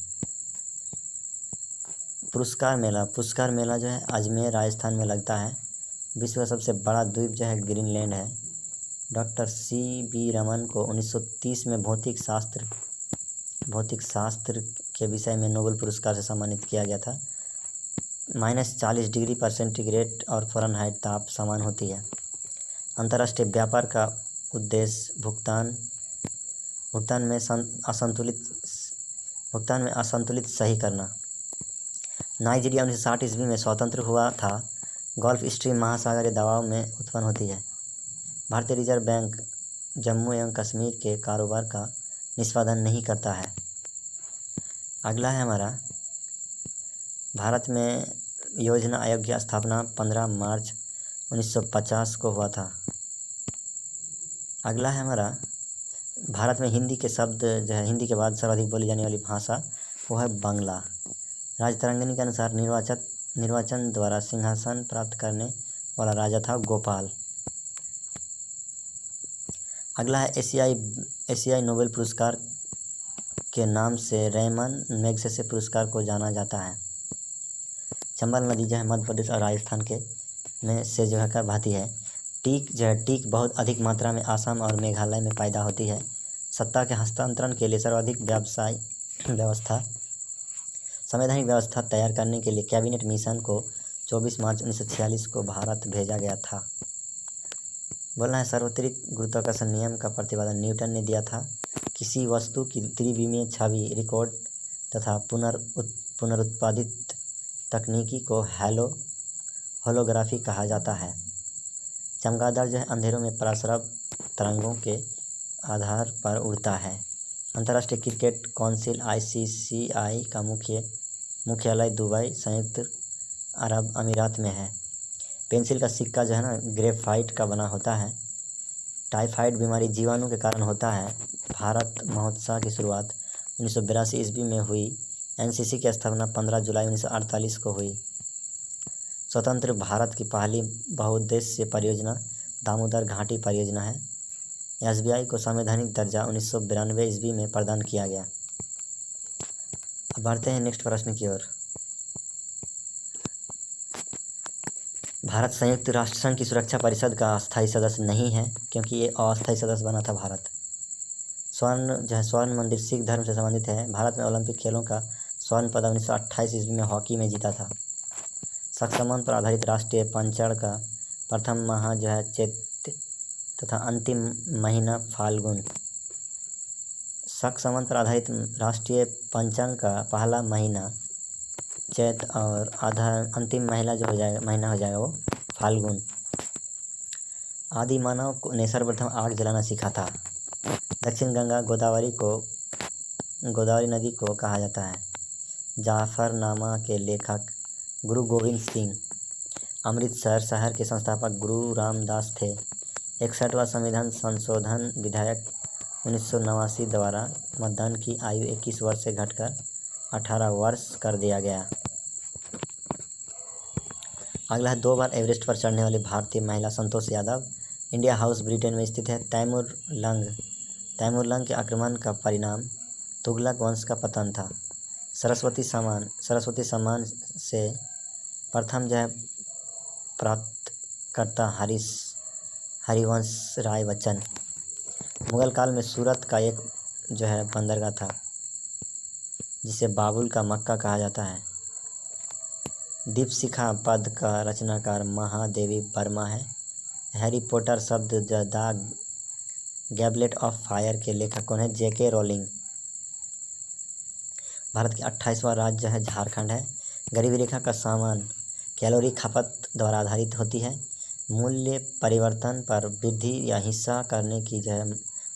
पुरस्कार मेला जो है अजमेर राजस्थान में लगता है। विश्व का सबसे बड़ा द्वीप जो है ग्रीनलैंड है। डॉक्टर CB रमन को 1930 में भौतिक शास्त्र के विषय में नोबेल पुरस्कार से सम्मानित किया गया था। -40 डिग्री सेंटीग्रेड और फ़ारेनहाइट ताप समान होती है। अंतर्राष्ट्रीय व्यापार का उद्देश्य भुगतान में असंतुलित सही करना। नाइजीरिया 1960 ईस्वी में स्वतंत्र हुआ था। गल्फ स्ट्रीम महासागरीय दबाव में उत्पन्न होती है। भारतीय रिजर्व बैंक जम्मू एवं कश्मीर के कारोबार का निष्पादन नहीं करता है। अगला है हमारा भारत में योजना आयोग की स्थापना 15 मार्च 1950 को हुआ था। अगला है हमारा भारत में हिंदी के शब्द जो है हिंदी के बाद सर्वाधिक बोली जाने वाली भाषा वो है बांग्ला। राजतरंगिणी के अनुसार निर्वाचन द्वारा सिंहासन प्राप्त करने वाला राजा था गोपाल। अगला है एशियाई नोबेल पुरस्कार के नाम से रैमन मैग्सेसे पुरस्कार को जाना जाता है। चंबल नदी जो है मध्य प्रदेश और राजस्थान के में से जो है बहती है। टीक बहुत अधिक मात्रा में असम और मेघालय में पैदा होती है। सत्ता के हस्तांतरण के लिए सर्वाधिक संवैधानिक व्यवस्था तैयार करने के लिए कैबिनेट मिशन को 24 मार्च 1946 को भारत भेजा गया था। बोलना है सार्वत्रिक गुरुत्वाकर्षण नियम का प्रतिपादन न्यूटन ने दिया था। किसी वस्तु की त्रिविमीय छवि रिकॉर्ड तथा पुनरुत्पादित तकनीकी को होलोग्राफी कहा जाता है। चमगादड़ जो है अंधेरों में पराश्रव तरंगों के आधार पर उड़ता है। अंतर्राष्ट्रीय क्रिकेट काउंसिल ICCI का मुख्यालय दुबई संयुक्त अरब अमीरात में है। पेंसिल का सिक्का जो है ना ग्रेफाइट का बना होता है। टाइफाइड बीमारी जीवाणु के कारण होता है। भारत महोत्सव की शुरुआत 1982 ईस्वी में हुई। NCC की स्थापना 15 जुलाई 1948 को हुई। स्वतंत्र भारत की पहली बहुउद्देश्य परियोजना दामोदर घाटी परियोजना है। एसबीआई को संवैधानिक दर्जा 1992 ईस्वी में प्रदान किया गया। अब बढ़ते हैं नेक्स्ट प्रश्न की ओर। भारत संयुक्त राष्ट्र संघ की सुरक्षा परिषद का अस्थायी सदस्य नहीं है, क्योंकि ये अस्थायी सदस्य बना था भारत। स्वर्ण मंदिर सिख धर्म से संबंधित है। भारत में ओलंपिक खेलों का स्वर्ण पदक 1928 ईस्वी में हॉकी में जीता था। शक संबंध पर आधारित राष्ट्रीय पंचांग का प्रथम माह चैत्र तथा अंतिम महीना फाल्गुन। शक संबंध पर आधारित राष्ट्रीय पंचांग का पहला महीना चैत और अंतिम महीना हो जाएगा वो फाल्गुन। आदि मानव ने सर्वप्रथम आग जलाना सीखा था। दक्षिण गंगा गोदावरी नदी को कहा जाता है। जाफरनामा के लेखक गुरु गोविंद सिंह। अमृतसर शहर के संस्थापक गुरु रामदास थे। 61वां संविधान संशोधन विधेयक 1989 द्वारा मतदान की आयु 21 वर्ष से घटकर 18 वर्ष कर दिया गया। अगला है 2 बार एवरेस्ट पर चढ़ने वाली भारतीय महिला Santosh Yadav. India house Britain में स्थित है। तैमूरलंग के आक्रमण का परिणाम तुगलक वंश का पतन था। सरस्वती सम्मान से प्रथम प्राप्तकर्ता हरिवंश राय बच्चन। मुगल काल में सूरत का एक बंदरगाह था, जिसे बाबुल का मक्का कहा जाता है। दीपशिखा पद का रचनाकार महादेवी वर्मा है। हैरी पॉटर शब्द द गैबलेट ऑफ फायर के लेखक कौन है? जेके रोलिंग। भारत के 28वां राज्य झारखंड है। गरीबी रेखा का सामान कैलोरी खपत द्वारा आधारित होती है। मूल्य परिवर्तन पर वृद्धि या हिस्सा करने की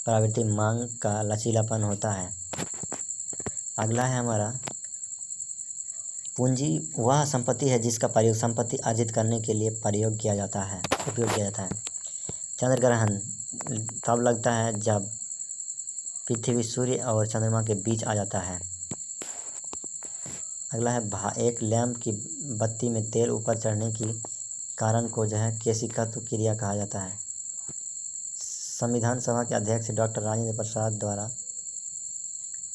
प्रवृत्ति मांग का लचीलापन होता है। अगला है हमारा पूंजी वह संपत्ति है जिसका प्रयोग संपत्ति अर्जित करने के लिए उपयोग किया जाता है। चंद्र ग्रहण तब लगता है जब पृथ्वी सूर्य और चंद्रमा के बीच आ जाता है। अगला है एक लैंप की बत्ती में तेल ऊपर चढ़ने की कारण को केशिकत्व क्रिया कहा जाता है। संविधान सभा के अध्यक्ष डॉक्टर राजेंद्र प्रसाद द्वारा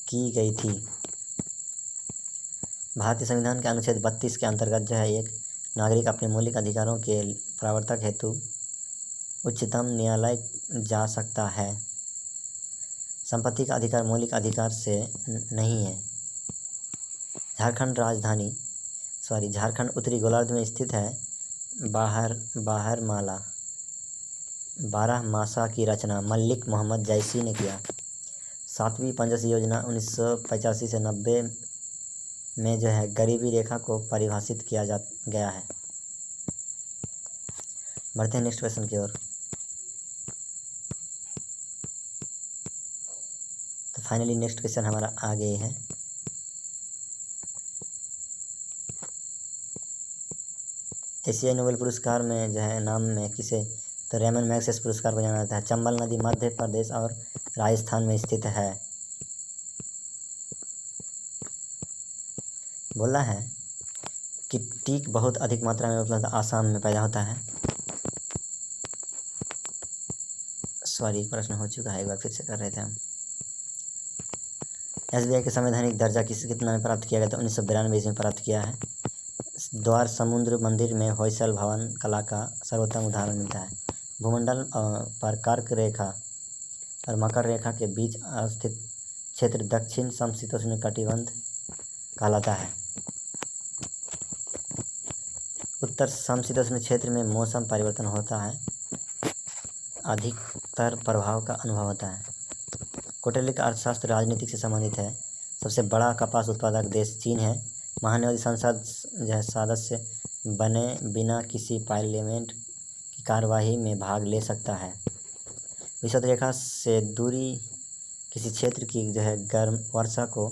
की गई थी। भारतीय संविधान के अनुच्छेद 32 के अंतर्गत एक नागरिक अपने मौलिक अधिकारों के प्रवर्तन हेतु उच्चतम न्यायालय जा सकता है। संपत्ति का अधिकार मौलिक अधिकार से नहीं है। झारखंड उत्तरी गोलार्ध में स्थित है। बारहमासा की रचना मलिक मोहम्मद जैसी ने किया। 7वीं पंचवर्षीय योजना 1985 से 90 में गरीबी रेखा को परिभाषित किया गया है। बढ़ते हैं नेक्स्ट क्वेश्चन की ओर। तो फाइनली नेक्स्ट क्वेश्चन हमारा आगे है। एशियाई नोबेल पुरस्कार में नाम में किसे? तो रेमन मैग्सेसे पुरस्कार को जाना जाता है। चंबल नदी मध्य प्रदेश और राजस्थान में स्थित है। बोला है कि टीक बहुत अधिक मात्रा में उपलब्ध आसाम में पैदा होता है। प्रश्न हो चुका है, एक बार फिर से कर रहे थे हम। एसबीआई के संवैधानिक दर्जा कितना में प्राप्त किया गया था? 1992 में प्राप्त किया है। द्वार समुद्र मंदिर में होयसल भवन कला का सर्वोत्तम उदाहरण मिलता है। भूमंडल पर कर्क रेखा और मकर रेखा के बीच स्थित क्षेत्र दक्षिण समशीतोष्ण कटिबंध कहलाता है। उत्तर समशीतोष्ण क्षेत्र में मौसम परिवर्तन होता है, अधिकतर प्रभाव का अनुभव होता है। कौटिल्य अर्थशास्त्र राजनीति से संबंधित है। सबसे बड़ा कपास उत्पादक देश चीन है। महान्यायवादी संसद सदस्य बने बिना किसी पार्लियामेंट की कार्यवाही में भाग ले सकता है। विषुवत रेखा से दूरी किसी क्षेत्र की गर्म वर्षा को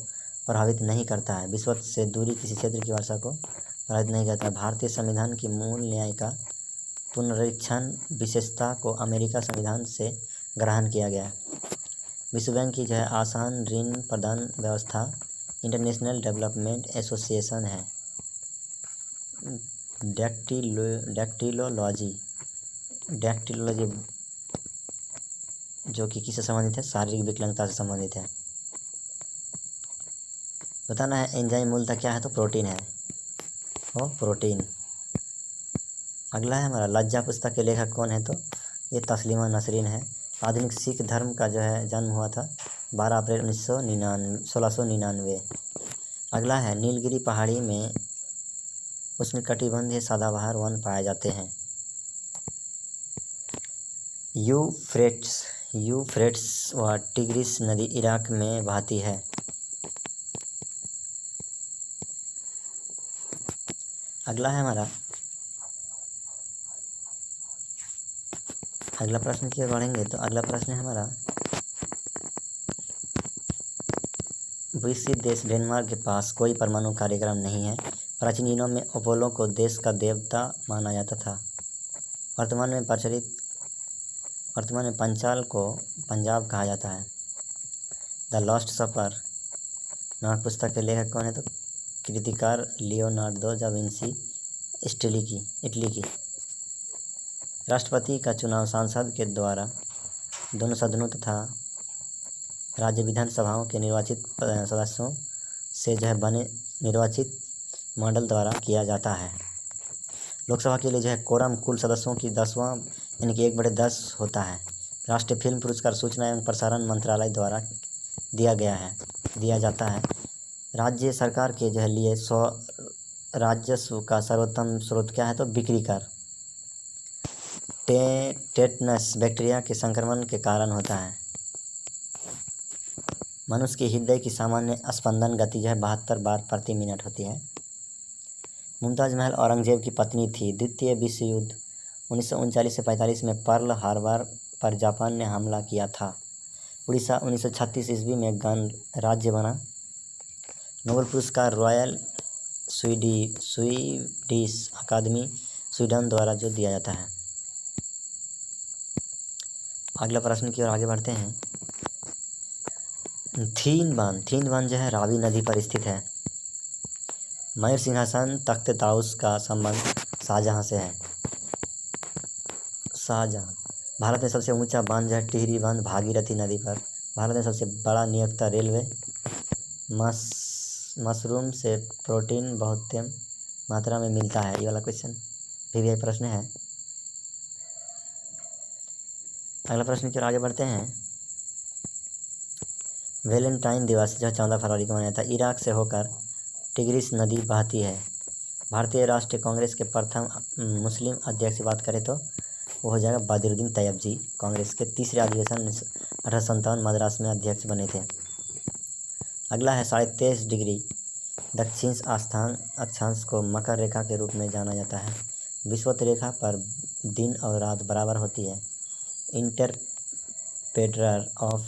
प्रभावित नहीं करता है। विषुवत से दूरी किसी क्षेत्र की वर्षा को प्रभावित नहीं करता। भारतीय संविधान की मूल न्याय का पुनरीक्षण विशेषता को अमेरिका संविधान से ग्रहण किया गया। विश्व बैंक की आसान ऋण प्रदान व्यवस्था इंटरनेशनल डेवलपमेंट एसोसिएशन है। डैक्टिलोलॉजी जो कि किससे संबंधित है? शारीरिक विकलांगता से संबंधित है। बताना है एंजाइम मूलतः क्या है? तो प्रोटीन है, वो प्रोटीन। अगला है हमारा लज्जा पुस्तक के लेखक कौन है? तो ये तस्लीमा नसरीन है। आधुनिक सिख धर्म का जो है जन्म हुआ था 12 अप्रैल 1699। अगला है नीलगिरी पहाड़ी में उष्णकटिबंधीय सदाबहार वन पाए जाते हैं। यूफ्रेट्स व टिग्रिस नदी इराक में बहती है। अगला है हमारा, अगला प्रश्न की ओर बढ़ेंगे तो अगला प्रश्न है हमारा, विकसित देश डेनमार्क के पास कोई परमाणु कार्यक्रम नहीं है। प्राचीन दिनों में अपोलो को देश का देवता माना जाता था। वर्तमान में पंचाल को पंजाब कहा जाता है। द लास्ट सपर नामक पुस्तक के लेखक कौन है? तो कृतिकार लियोनार्दो दा विंसी, इटली की। राष्ट्रपति का चुनाव सांसद के द्वारा दोनों सदनों तथा राज्य विधानसभाओं के निर्वाचित सदस्यों से जो है बने निर्वाचित मंडल द्वारा किया जाता है। लोकसभा के लिए जो है कोरम कुल सदस्यों की 10वां यानी कि 1/10 होता है। राष्ट्रीय फिल्म पुरस्कार सूचना एवं प्रसारण मंत्रालय द्वारा दिया जाता है। राज्य सरकार के जो है लिए राजस्व का सर्वोत्तम स्रोत क्या है? तो बिक्री कर। टेटनस बैक्टीरिया के संक्रमण के कारण होता है। मनुष्य के हृदय की सामान्य स्पंदन गति जो है 72 बार प्रति मिनट होती है। मुमताज़ महल औरंगजेब की पत्नी थी। द्वितीय विश्व युद्ध 1939 से 45 में पर्ल हार्बर पर जापान ने हमला किया था। उड़ीसा 1936 ईस्वी में गणराज्य बना। नोबेल पुरस्कार रॉयल स्वीडिश अकादमी स्वीडन द्वारा जो दिया जाता है। अगला प्रश्न की ओर आगे बढ़ते हैं। थीन बांध जो है रावी नदी पर स्थित है। मयूर सिंहासन तख्त ताउस का संबंध शाहजहां से है। शाहजहां। भारत में सबसे ऊंचा बांध जो है टिहरी बांध भागीरथी नदी पर। भारत में सबसे बड़ा नियोक्ता रेलवे। मशरूम से प्रोटीन बहुत मात्रा में मिलता है। ये वाला क्वेश्चन VVI प्रश्न है। अगला प्रश्न की ओर आगे बढ़ते हैं। वैलेंटाइन दिवस जो 14 फरवरी को मनाया था। इराक से होकर टिग्रिस नदी बहती है। भारतीय राष्ट्रीय कांग्रेस के प्रथम मुस्लिम अध्यक्ष की बात करें तो वो हो जाएगा बदिरुद्दीन तैयब जी। कांग्रेस के तीसरे अधिवेशन 1857 मद्रास में अध्यक्ष बने थे। अगला है 23.5 डिग्री दक्षिण अक्षांश को मकर रेखा के रूप में जाना जाता है। विषुवत रेखा पर दिन और रात बराबर होती है। इंटरप्रेटर ऑफ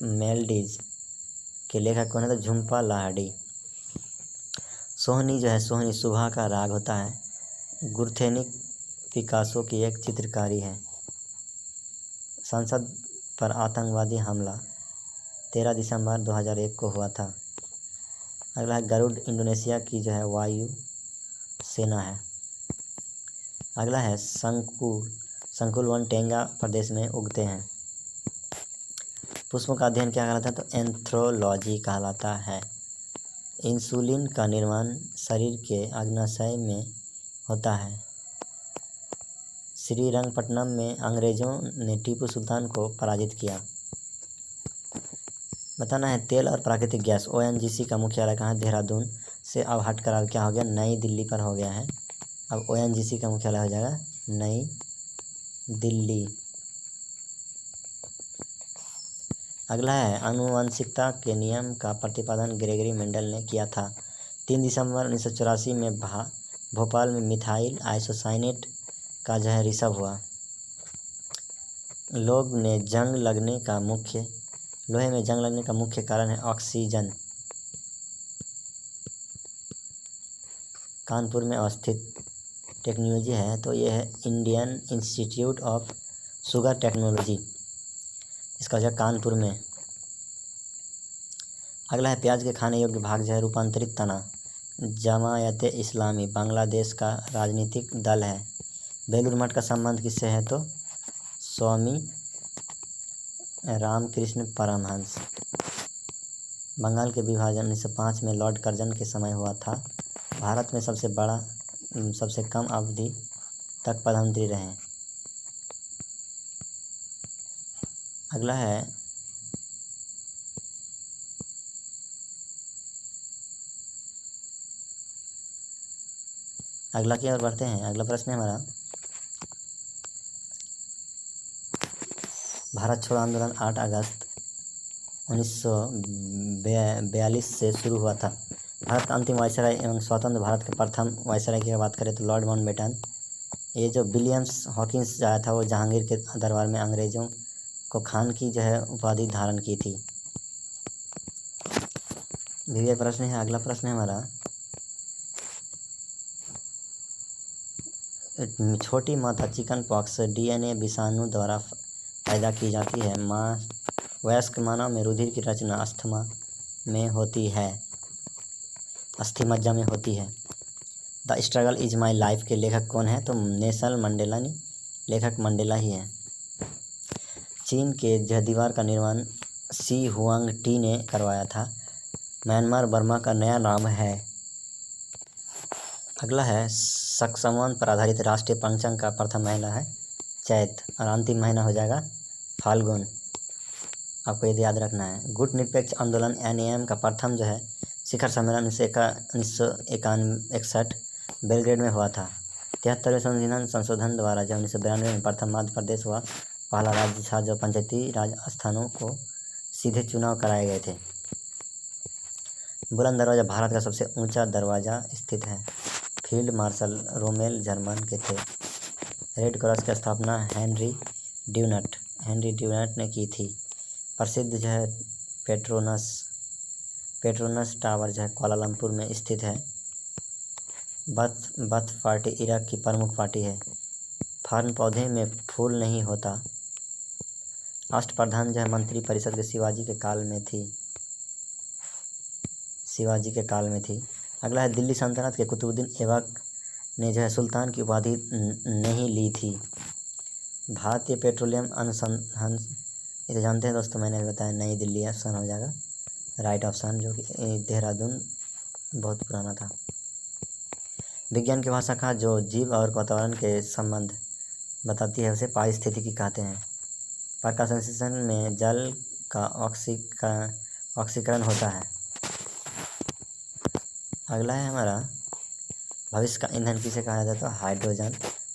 मेलडीज के लेखक कौन है? तो झुम्पा लाहिड़ी। सोहनी जो है सोहनी सुबह का राग होता है। गुरथेनिक पिकासो की एक चित्रकारी है। संसद पर आतंकवादी हमला 13 दिसंबर 2001 को हुआ था। अगला है गरुड़ इंडोनेशिया की जो है वायु सेना है। अगला है संकुल वन टेंगा प्रदेश में उगते हैं। पुष्पों का अध्ययन क्या कहलाता है? तो एंथ्रोलॉजी कहलाता है। इंसुलिन का निर्माण शरीर के अग्नाशय में होता है। श्रीरंगपट्टनम में अंग्रेजों ने टीपू सुल्तान को पराजित किया। बताना है तेल और प्राकृतिक गैस ONGC का मुख्यालय कहाँ है? देहरादून से अब हटकर अब क्या हो गया? नई दिल्ली पर हो गया है। अब ONGC का मुख्यालय हो जाएगा नई दिल्ली। अगला है आनुवंशिकता के नियम का प्रतिपादन ग्रेगरी मेंडल ने किया था। 3 दिसंबर 1984 में भोपाल में मिथाइल आइसोसाइनेट का जो है रिसर्व हुआ। लोहे में जंग लगने का मुख्य कारण है ऑक्सीजन। कानपुर में अवस्थित टेक्नोलॉजी है तो ये है Indian institute of sugar technology. इसका वजह कानपुर में। अगला है प्याज के खाने योग्य भाग जो है रूपांतरित तना। जमायत इस्लामी बांग्लादेश का राजनीतिक दल है। बेलूर मठ का संबंध किससे है? तो स्वामी रामकृष्ण परमहंस। बंगाल के विभाजन 1905 में लॉर्ड कर्जन के समय हुआ था। भारत में सबसे कम अवधि तक प्रधानमंत्री रहे। अगला है अगला की ओर बढ़ते हैं। अगला प्रश्न है हमारा, भारत छोड़ो आंदोलन 8 अगस्त 1942 से शुरू हुआ था। भारत का अंतिम वायसराय एवं स्वतंत्र भारत के प्रथम वायसराय की बात करें तो लॉर्ड माउंटबेटन। ये जो विलियम्स हॉकिंस आया था वो जहांगीर के दरबार में अंग्रेजों को खान की जो है उपाधि धारण की थी। ये प्रश्न है। अगला प्रश्न है हमारा, छोटी माता चिकन पॉक्स DNA विषाणु द्वारा पैदा की जाती है। वयस्क मानव में रुधिर की रचना अस्थमा में होती है, अस्थिमज्जा में होती है। The struggle is my life के लेखक कौन है? तो नेल्सन मंडेला नहीं, लेखक मंडेला ही है। चीन के जो दीवार का निर्माण सी हुआंग टी ने करवाया था। म्यांमार बर्मा का नया नाम है। अगला है, सक्समन पर आधारित राष्ट्रीय पंचांग का प्रथम महीना है चैत और अंतिम महीना हो जाएगा फाल्गुन। आपको यदि याद रखना है। गुट निरपेक्ष आंदोलन NAM का प्रथम जो है शिखर सम्मेलन 1961 बेलग्रेड में हुआ था। 73वें संविधान संशोधन द्वारा जो 1992 में प्रथम मध्य प्रदेश हुआ पहला राज्य था जो पंचायती राज स्थानों को सीधे चुनाव कराए गए थे। बुलंद दरवाज़ा भारत का सबसे ऊंचा दरवाज़ा स्थित है। फील्ड मार्शल रोमेल जर्मन के थे। रेड क्रॉस की स्थापना हेनरी ड्यूनट ने की थी। प्रसिद्ध जो है पेट्रोनस टावर जो है कोलालमपुर में स्थित है। बथ पार्टी इराक की प्रमुख पार्टी है। फर्न पौधे में फूल नहीं होता। अष्टप्रधान जो है मंत्री परिषद के शिवाजी के काल में थी। अगला है, दिल्ली सल्तनत के कुतुबुद्दीन ऐबक ने जो है सुल्तान की उपाधि नहीं ली थी। भारतीय पेट्रोलियम अनुसंधान, ये तो जानते हैं दोस्तों, मैंने बताया नई दिल्ली ऑप्शन हो जाएगा राइट ऑप्शन, जो कि देहरादून बहुत पुराना था। विज्ञान की भाषा का जो जीव और वातावरण के संबंध बताती है उसे पारिस्थितिकी कहते हैं। प्रकाश संश्लेषण में जल का ऑक्सीकरण होता है। अगला है हमारा, भविष्य का ईंधन किसे कहा जाता है? तो हाइड्रोजन।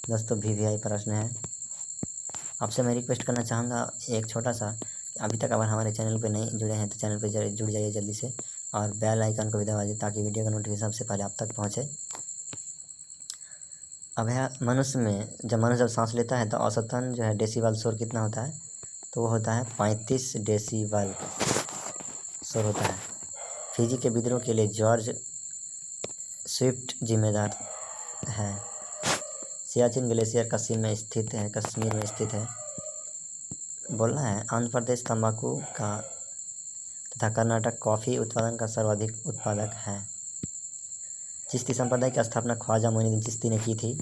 दोस्तों VVI प्रश्न है। आपसे मैं रिक्वेस्ट करना चाहूँगा एक छोटा सा, अभी तक अगर हमारे चैनल पे नहीं जुड़े हैं तो चैनल पे जुड़ जाइए जल्दी से और बेल आइकन को भी दबा दीजिए ताकि वीडियो का नोटिफिकेशन सबसे पहले आप तक पहुँचे। अब है, जब मनुष्य सांस लेता है तो औसतन जो है डेसीबल शोर कितना होता है? तो वो होता है 35 डेसीबल शोर होता है। फिजी के विद्रोह के लिए जॉर्ज स्विफ्ट जिम्मेदार है। सियाचिन ग्लेशियर कश्मीर में स्थित है। बोलना है, आंध्र प्रदेश तंबाकू का तथा कर्नाटक कॉफ़ी उत्पादन का सर्वाधिक उत्पादक है। चिश्ती संप्रदाय की स्थापना ख्वाजा मोइनुद्दीन चिश्ती ने की थी।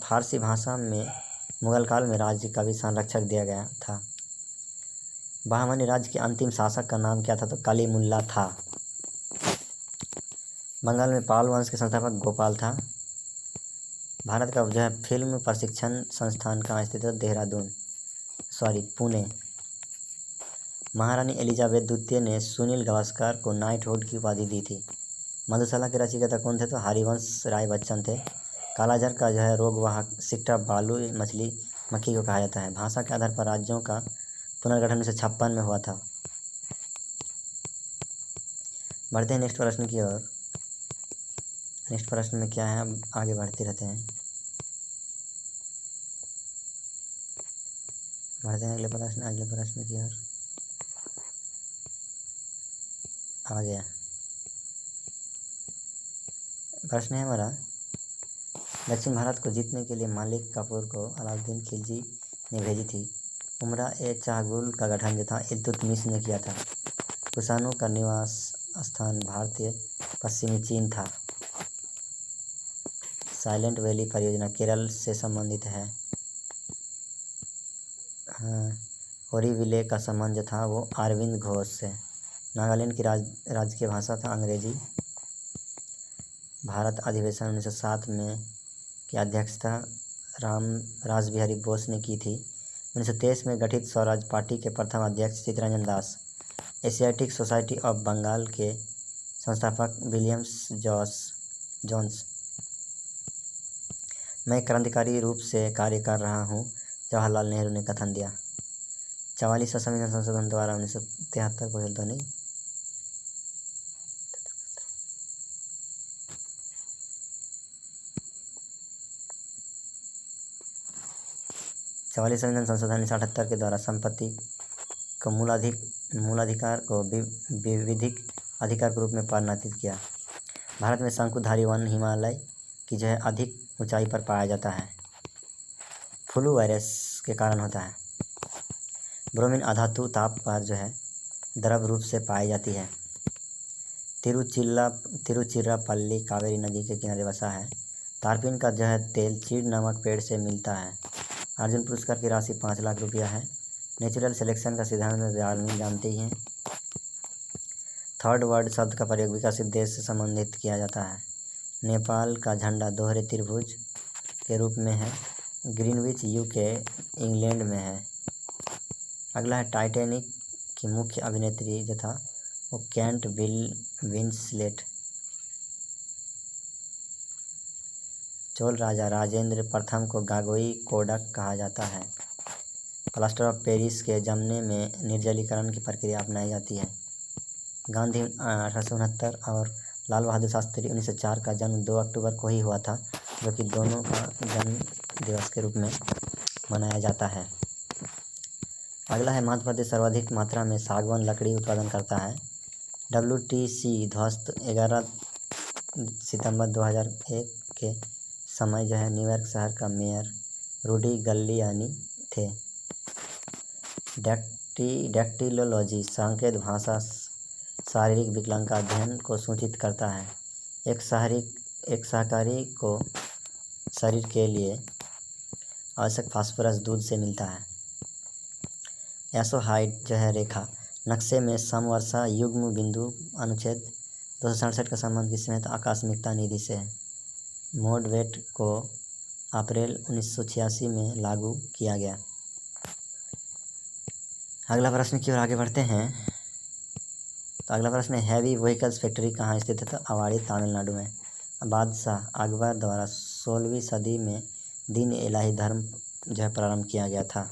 फारसी भाषा में मुगल काल में राज्य का भी संरक्षक दिया गया था। बहमनी राज्य के अंतिम शासक का नाम क्या था? तो कलीमुल्ला था। बंगाल में पाल वंश के संस्थापक गोपाल था। भारत का जो है फिल्म प्रशिक्षण संस्थान कहाँ स्थित है? पुणे। महारानी एलिजाबेथ द्वितीय ने सुनील गावस्कर को नाइटहुड की उपाधि दी थी। मधुशाला के रचयिता कौन थे? तो हरिवंश राय बच्चन थे। कालाजार का जो है रोगवाहक सिक्टा बालू मक्खी को कहा जाता है। भाषा के आधार पर राज्यों का पुनर्गठन 1956 में हुआ था। बढ़ते हैं नेक्स्ट प्रश्न की ओर। नेक्स्ट प्रश्न में क्या है, अब आगे बढ़ते रहते हैं। बढ़ते हैं अगले प्रश्न की ओर। आ गया प्रश्न है हमारा, दक्षिण भारत को जीतने के लिए मालिक काफूर को अलाउद्दीन खिलजी ने भेजी थी। उमरा-ए-चाहगुल का गठन जो था इल्तुतमिश ने किया था। कुषाणों का निवास स्थान भारतीय पश्चिमी चीन था। साइलेंट वैली परियोजना केरल से संबंधित है। हाँ, ओरीविले का संबंध जो था वो अरविंद घोष से। नागालैंड की राजकीय भाषा था अंग्रेजी। भारत अधिवेशन 1907 में की अध्यक्षता रासबिहारी बोस ने की थी। 1923 में गठित स्वराज पार्टी के प्रथम अध्यक्ष Chittaranjan Das. Asiatic society of Bengal के संस्थापक विलियम्स जोन्स। मैं क्रांतिकारी रूप से कार्य कर रहा हूँ, जवाहरलाल नेहरू ने कथन दिया। 44वां संविधान संशोधन द्वारा 1973 को ध्वनि। 44 संविधान संशोधन 1978 के द्वारा संपत्ति को मूलाधिकार को विविधिक अधिकार के रूप में परिवर्तित किया। भारत में शंकुधारी वन हिमालय की जो है अधिक ऊंचाई पर पाया जाता है। फ्लू वायरस के कारण होता है। ब्रोमीन अधातु ताप पर जो है द्रव रूप से पाई जाती है। तिरुचिरापल्ली कावेरी नदी के किनारे बसा है। तारपीन का जो है तेल चीड़ नामक पेड़ से मिलता है। अर्जुन पुरस्कार की राशि 5 लाख रुपया है। नेचुरल सिलेक्शन का सिद्धांत आदमी जानते ही हैं। थर्ड वर्ल्ड शब्द का प्रयोग विकसित देश से संबंधित किया जाता है। नेपाल का झंडा दोहरे त्रिभुज के रूप में है। ग्रीनविच यूके इंग्लैंड में है। अगला है टाइटैनिक की मुख्य अभिनेत्री जो था वो केट विंसलेट। चोल राजा राजेंद्र प्रथम को गागोई कोडक कहा जाता है। प्लास्टर ऑफ पेरिस के जमने में निर्जलीकरण की प्रक्रिया अपनाई जाती है। गांधी 1869 और लाल बहादुर शास्त्री 1904 का जन्म 2 अक्टूबर को ही हुआ था, जो कि दोनों का जन्म दिवस के रूप में मनाया जाता है। अगला है मध्य प्रदेश सर्वाधिक मात्रा में सागवान लकड़ी उत्पादन करता है। WTC ध्वस्त 11 सितंबर 2001 के समय जो है न्यूयॉर्क शहर का मेयर रूडी गलियानी थे। डैक्टिलोलॉजी संकेत भाषा शारीरिक विकलांग का अध्ययन को सूचित करता है। एक शाकाहारी को शरीर के लिए आवश्यक फास्फोरस दूध से मिलता है। एसोहाइड जो है रेखा नक्शे में समवर्षा युग्म बिंदु अनुच्छेद 267 का संबंध की समेत आकस्मिकता निधि से है। मोडवेट को अप्रैल 1986 में लागू किया गया। अगला प्रश्न की ओर आगे बढ़ते हैं। तो अगला प्रश्न है हैवी व्हीकल्स फैक्ट्री कहाँ स्थित है? तो अवाड़ी तमिलनाडु में। बादशाह अकबर द्वारा 16वीं सदी में दीन इलाही धर्म जो है प्रारंभ किया गया था।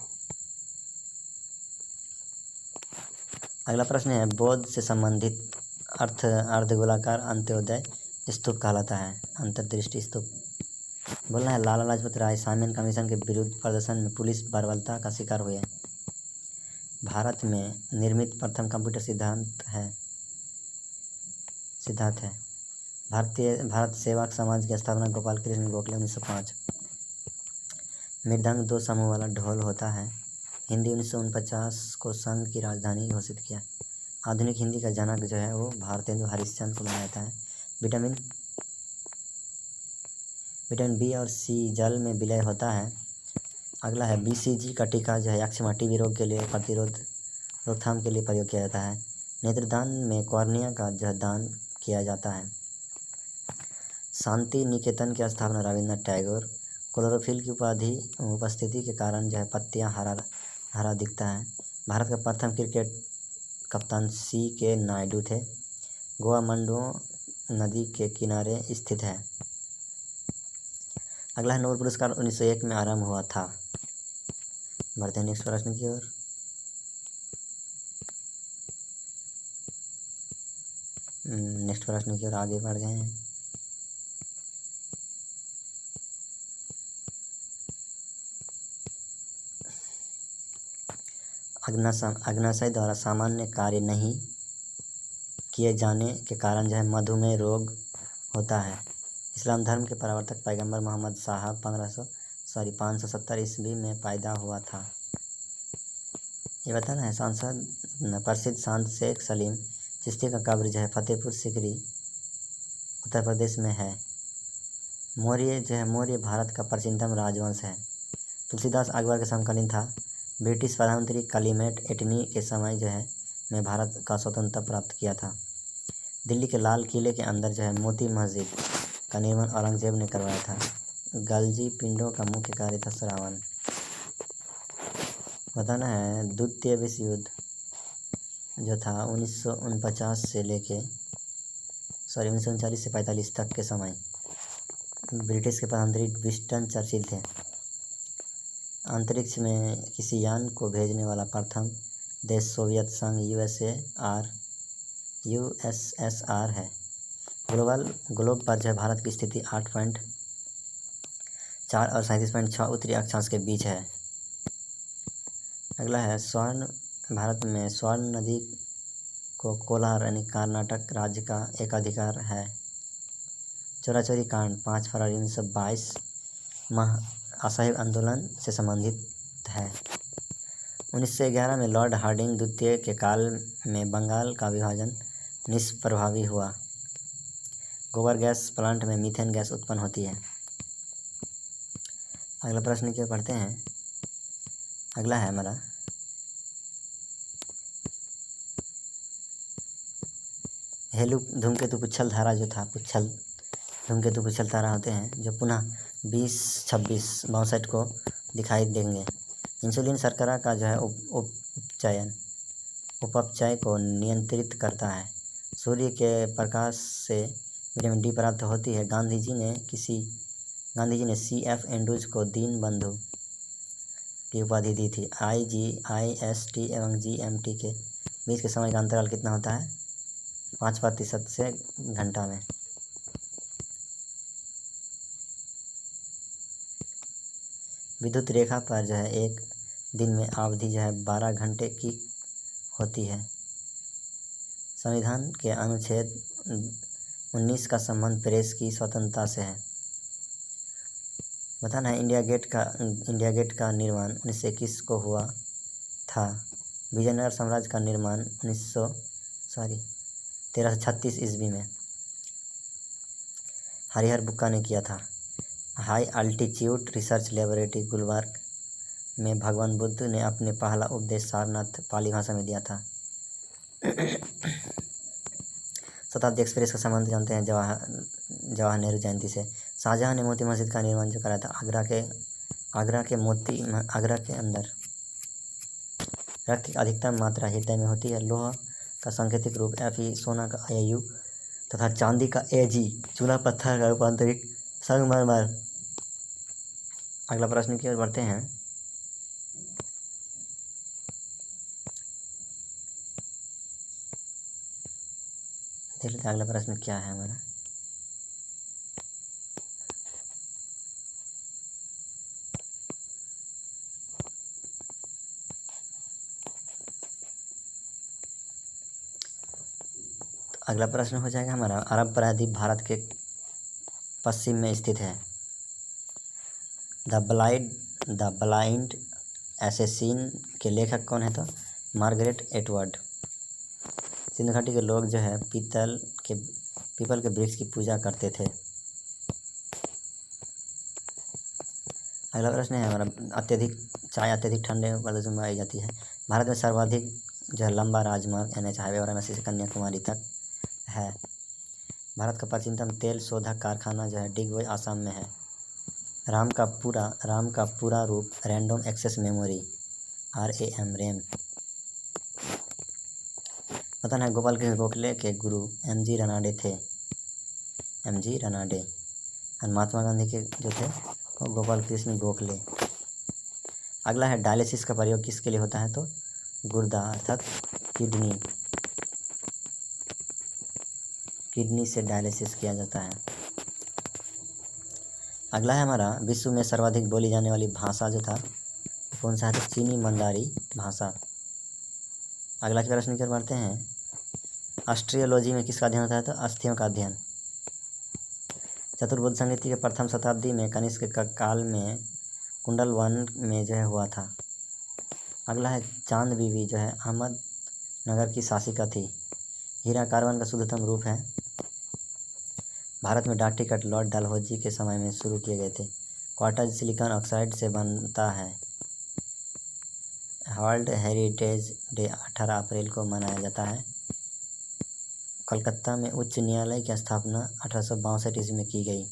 अगला प्रश्न है बौद्ध से संबंधित अर्धगोलाकार अंत्योदय स्तूप कहलाता है। अंतर्दृष्टि स्तूप। बोलना है लाला लाजपत राय साइमन कमीशन के विरुद्ध प्रदर्शन में पुलिस बर्बरता का शिकार हुए। भारत में निर्मित प्रथम कंप्यूटर सिद्धांत है। भारत सेवक समाज की स्थापना गोपाल कृष्ण गोखले 1905। मृदंग 2 समूह वाला ढोल होता है। हिंदी 1949 को संघ की राजधानी घोषित किया। आधुनिक हिंदी का जनक जो है वो भारतेंदु हरिश्चंद्र को माना जाता है। विटामिन बी और सी जल में विलय होता है। अगला है BCG का टीका जो है यक्ष्मा टीबी रोग के लिए रोकथाम के लिए प्रयोग किया जाता है। नेत्रदान में कॉर्निया का जो है दान किया जाता है। शांति निकेतन की स्थापना रविन्द्रनाथ टैगोर। क्लोरोफिल की उपस्थिति के कारण जो है पत्तियां हरा दिखता है। भारत का प्रथम क्रिकेट कप्तान CK नायडू थे। गोवा मंडो नदी के किनारे स्थित है। अगला है नोबेल पुरस्कार 1901 में आरंभ हुआ था। बढ़ते हैं नेक्स्ट प्रश्न की ओर। नेक्स्ट प्रश्न की ओर आगे बढ़ गए हैं। अग्नाशय द्वारा सामान्य कार्य नहीं किए जाने के कारण जो है मधुमेह रोग होता है। इस्लाम धर्म के प्रवर्तक पैगंबर मोहम्मद साहब 570 ईस्वी में पैदा हुआ था। ये बताना है प्रसिद्ध संत शेख सलीम चिश्ती का कब्र जो है फतेहपुर सिकरी उत्तर प्रदेश में है। मौर्य भारत का प्राचीनतम राजवंश है। तुलसीदास अकबर के समकालीन था। ब्रिटिश प्रधानमंत्री क्लीमेंट एटली के समय जो है में भारत का स्वतंत्रता प्राप्त किया था। दिल्ली के लाल किले के अंदर जो है मोती मस्जिद का निर्माण औरंगजेब ने करवाया था। गलजी पिंडों का मुख्य कार्य था श्रावण। बताना है द्वितीय विश्व युद्ध जो था 1949 से लेके 1939 से 45 तक के समय ब्रिटिश के प्रधानमंत्री विंस्टन चर्चिल थे। अंतरिक्ष में किसी यान को भेजने वाला प्रथम देश सोवियत संघ यूएसएसआर है। ग्लोब पर जो है भारत की स्थिति 8.4 और 37.6 उत्तरी अक्षांश के बीच है। अगला है भारत में स्वर्ण नदी को कोलार यानी कर्नाटक राज्य का एकाधिकार है। चोरी कांड 5 फरवरी 1922 असहयोग आंदोलन से संबंधित है। 1911 में लॉर्ड हार्डिंग द्वितीय के काल में बंगाल का विभाजन निष्प्रभावी हुआ। गोबर गैस प्लांट में मीथेन गैस उत्पन्न होती है। अगला प्रश्न क्या पढ़ते हैं। अगला है हमारा हेलु धूमकेतु पुच्छल धारा जो था धूमकेतु पुच्छल धारा होते हैं जो पुनः 20-26-62 को दिखाई देंगे। इंसुलिन शर्करा का जो है उपचय को नियंत्रित करता है। सूर्य के प्रकाश से विटामिन डी प्राप्त होती है। गांधी जी ने CF एंड्रूज को दीन बंधु की उपाधि दी थी। IGIST एवं GMT के बीच के समय का अंतराल कितना होता है? 5% से घंटा में। विद्युत रेखा पर जो है एक दिन में अवधि जो है 12 घंटे की होती है। संविधान के अनुच्छेद 19 का संबंध प्रेस की स्वतंत्रता से है। बताना है इंडिया गेट का निर्माण 1921 को हुआ था। विजयनगर साम्राज्य का निर्माण 1336 ईस्वी में हरिहर बुक्का ने किया था। High altitude research laboratory Gulbarg में भगवान बुद्ध ने अपने पहला उपदेश सारनाथ पाली भाषा में दिया था। शताब्दी एक्सप्रेस का संबंध जानते हैं जवाहर नेहरू जयंती से। शाहजहां ने मोती मस्जिद का निर्माण जो कराया था आगरा के अंदर। रक्त की अधिकतम मात्रा हृदय में होती है। लोहा का सांकेतिक रूप Fe, सोना का Au तथा चांदी का Ag, चूना पत्थर का रूपांतरित संगमरमर। अगला प्रश्न की ओर बढ़ते हैं। देख लेते हैं अगला प्रश्न क्या है हमारा। अगला प्रश्न हो जाएगा हमारा अरब प्रायद्वीप भारत के पश्चिम में स्थित है। द ब्लाइंड असैसिन के लेखक कौन है? तो मार्गरेट एटवर्ड। सिंधु घाटी के लोग जो है पीपल के वृक्ष की पूजा करते थे। अगला प्रश्न है हमारा चाय अत्यधिक ठंडे प्रदेश में पाई जाती है। भारत में सर्वाधिक जो है लंबा राजमार्ग NH हाईवे वाराणसी से कन्याकुमारी तक है। भारत का प्राचीनतम तेल शोधक कारखाना जो है डिगबोई आसाम में है। राम का पूरा रूप रैंडम एक्सेस मेमोरी RAM। पता है गोपाल कृष्ण गोखले के गुरु MG रनाडे थे। और महात्मा गांधी के जो थे वो गोपाल कृष्ण गोखले। अगला है डायलिसिस का प्रयोग किसके लिए होता है? तो गुर्दा अर्थात किडनी से डायलिसिस किया जाता है। अगला है हमारा विश्व में सर्वाधिक बोली जाने वाली भाषा जो था कौन सा है? तो चीनी मंदारी भाषा। अगला प्रश्न की ओर बढ़ते हैं। एस्ट्रियोलॉजी में किसका अध्ययन होता है? तो अस्थियों का अध्ययन। चतुर्बुद्ध संगीति के प्रथम शताब्दी में कनिष्क का काल में कुंडलवन में जो है हुआ था। अगला है चांद बीबी जो है अहमदनगर की शासिका थी। हीरा कार्बन का शुद्धतम रूप है। भारत में डाक टिकट लॉर्ड डलहौजी के समय में शुरू किए गए थे। क्वार्ट्ज सिलिकॉन ऑक्साइड से बनता है। वर्ल्ड हेरिटेज डे 18 अप्रैल को मनाया जाता है। कलकत्ता में उच्च न्यायालय की स्थापना 1862 ईस्वी में की गई।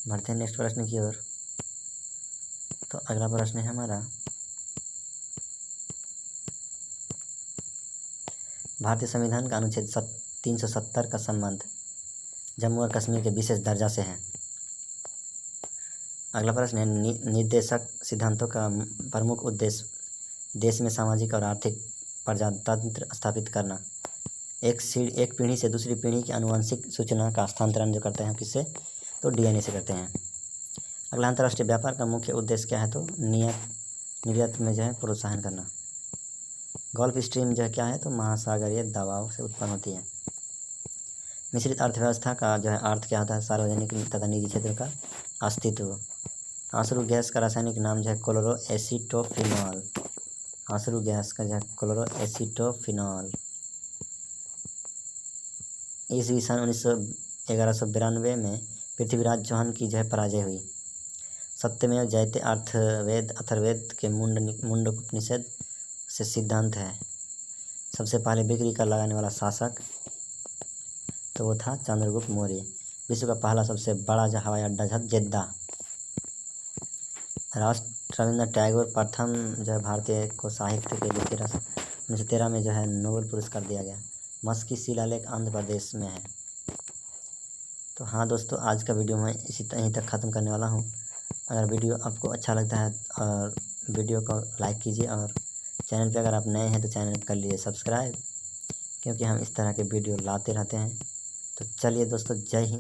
बढ़ते हैं नेक्स्ट प्रश्न की ओर। तो अगला प्रश्न है हमारा, भारतीय संविधान का अनुच्छेद 370 का संबंध जम्मू और कश्मीर के विशेष दर्जा से है। अगला प्रश्न है, निर्देशक सिद्धांतों का प्रमुख उद्देश्य देश में सामाजिक और आर्थिक प्रजातंत्र स्थापित करना। एक पीढ़ी से दूसरी पीढ़ी की आनुवंशिक सूचना का हस्तांतरण जो करते हैं किससे, तो डीएनए से करते हैं। अगला, अंतर्राष्ट्रीय व्यापार का मुख्य उद्देश्य क्या है, तो निर्यात में जो है प्रोत्साहन करना। गल्फ स्ट्रीम जो है क्या है, तो महासागरीय दबाव से उत्पन्न होती है। मिश्रित अर्थव्यवस्था का जो है अर्थ क्या होता है, सार्वजनिक तथा निजी क्षेत्र का अस्तित्व। आंसरू गैस का रासायनिक नाम जो है क्लोरोएसीटोफिनॉल। आंसरू गैस का जो है क्लोरोएसीटोफिनॉल। ईस्वी सन 1192 में पृथ्वीराज चौहान की जो है पराजय हुई। सत्यमेव जयते अथर्ववेद के मुंडकोपनिषद से सिद्धांत है। सबसे पहले बिक्री कर लगाने वाला शासक तो वो था चंद्रगुप्त मौर्य। विश्व का पहला सबसे बड़ा जो हवाई अड्डा था जेद्दा। रविंद्रनाथ टैगोर प्रथम जो है भारतीय को साहित्य के लिए 1913 में जो है नोबेल पुरस्कार दिया गया। मस्की की शिलालेख आंध्र प्रदेश में है। तो हाँ दोस्तों, आज का वीडियो मैं यहीं तक ख़त्म करने वाला हूँ। अगर वीडियो आपको अच्छा लगता है और वीडियो को लाइक कीजिए, और चैनल पे अगर आप नए हैं तो चैनल कर लीजिए सब्सक्राइब, क्योंकि हम इस तरह के वीडियो लाते रहते हैं। तो चलिए दोस्तों, जय हिंद।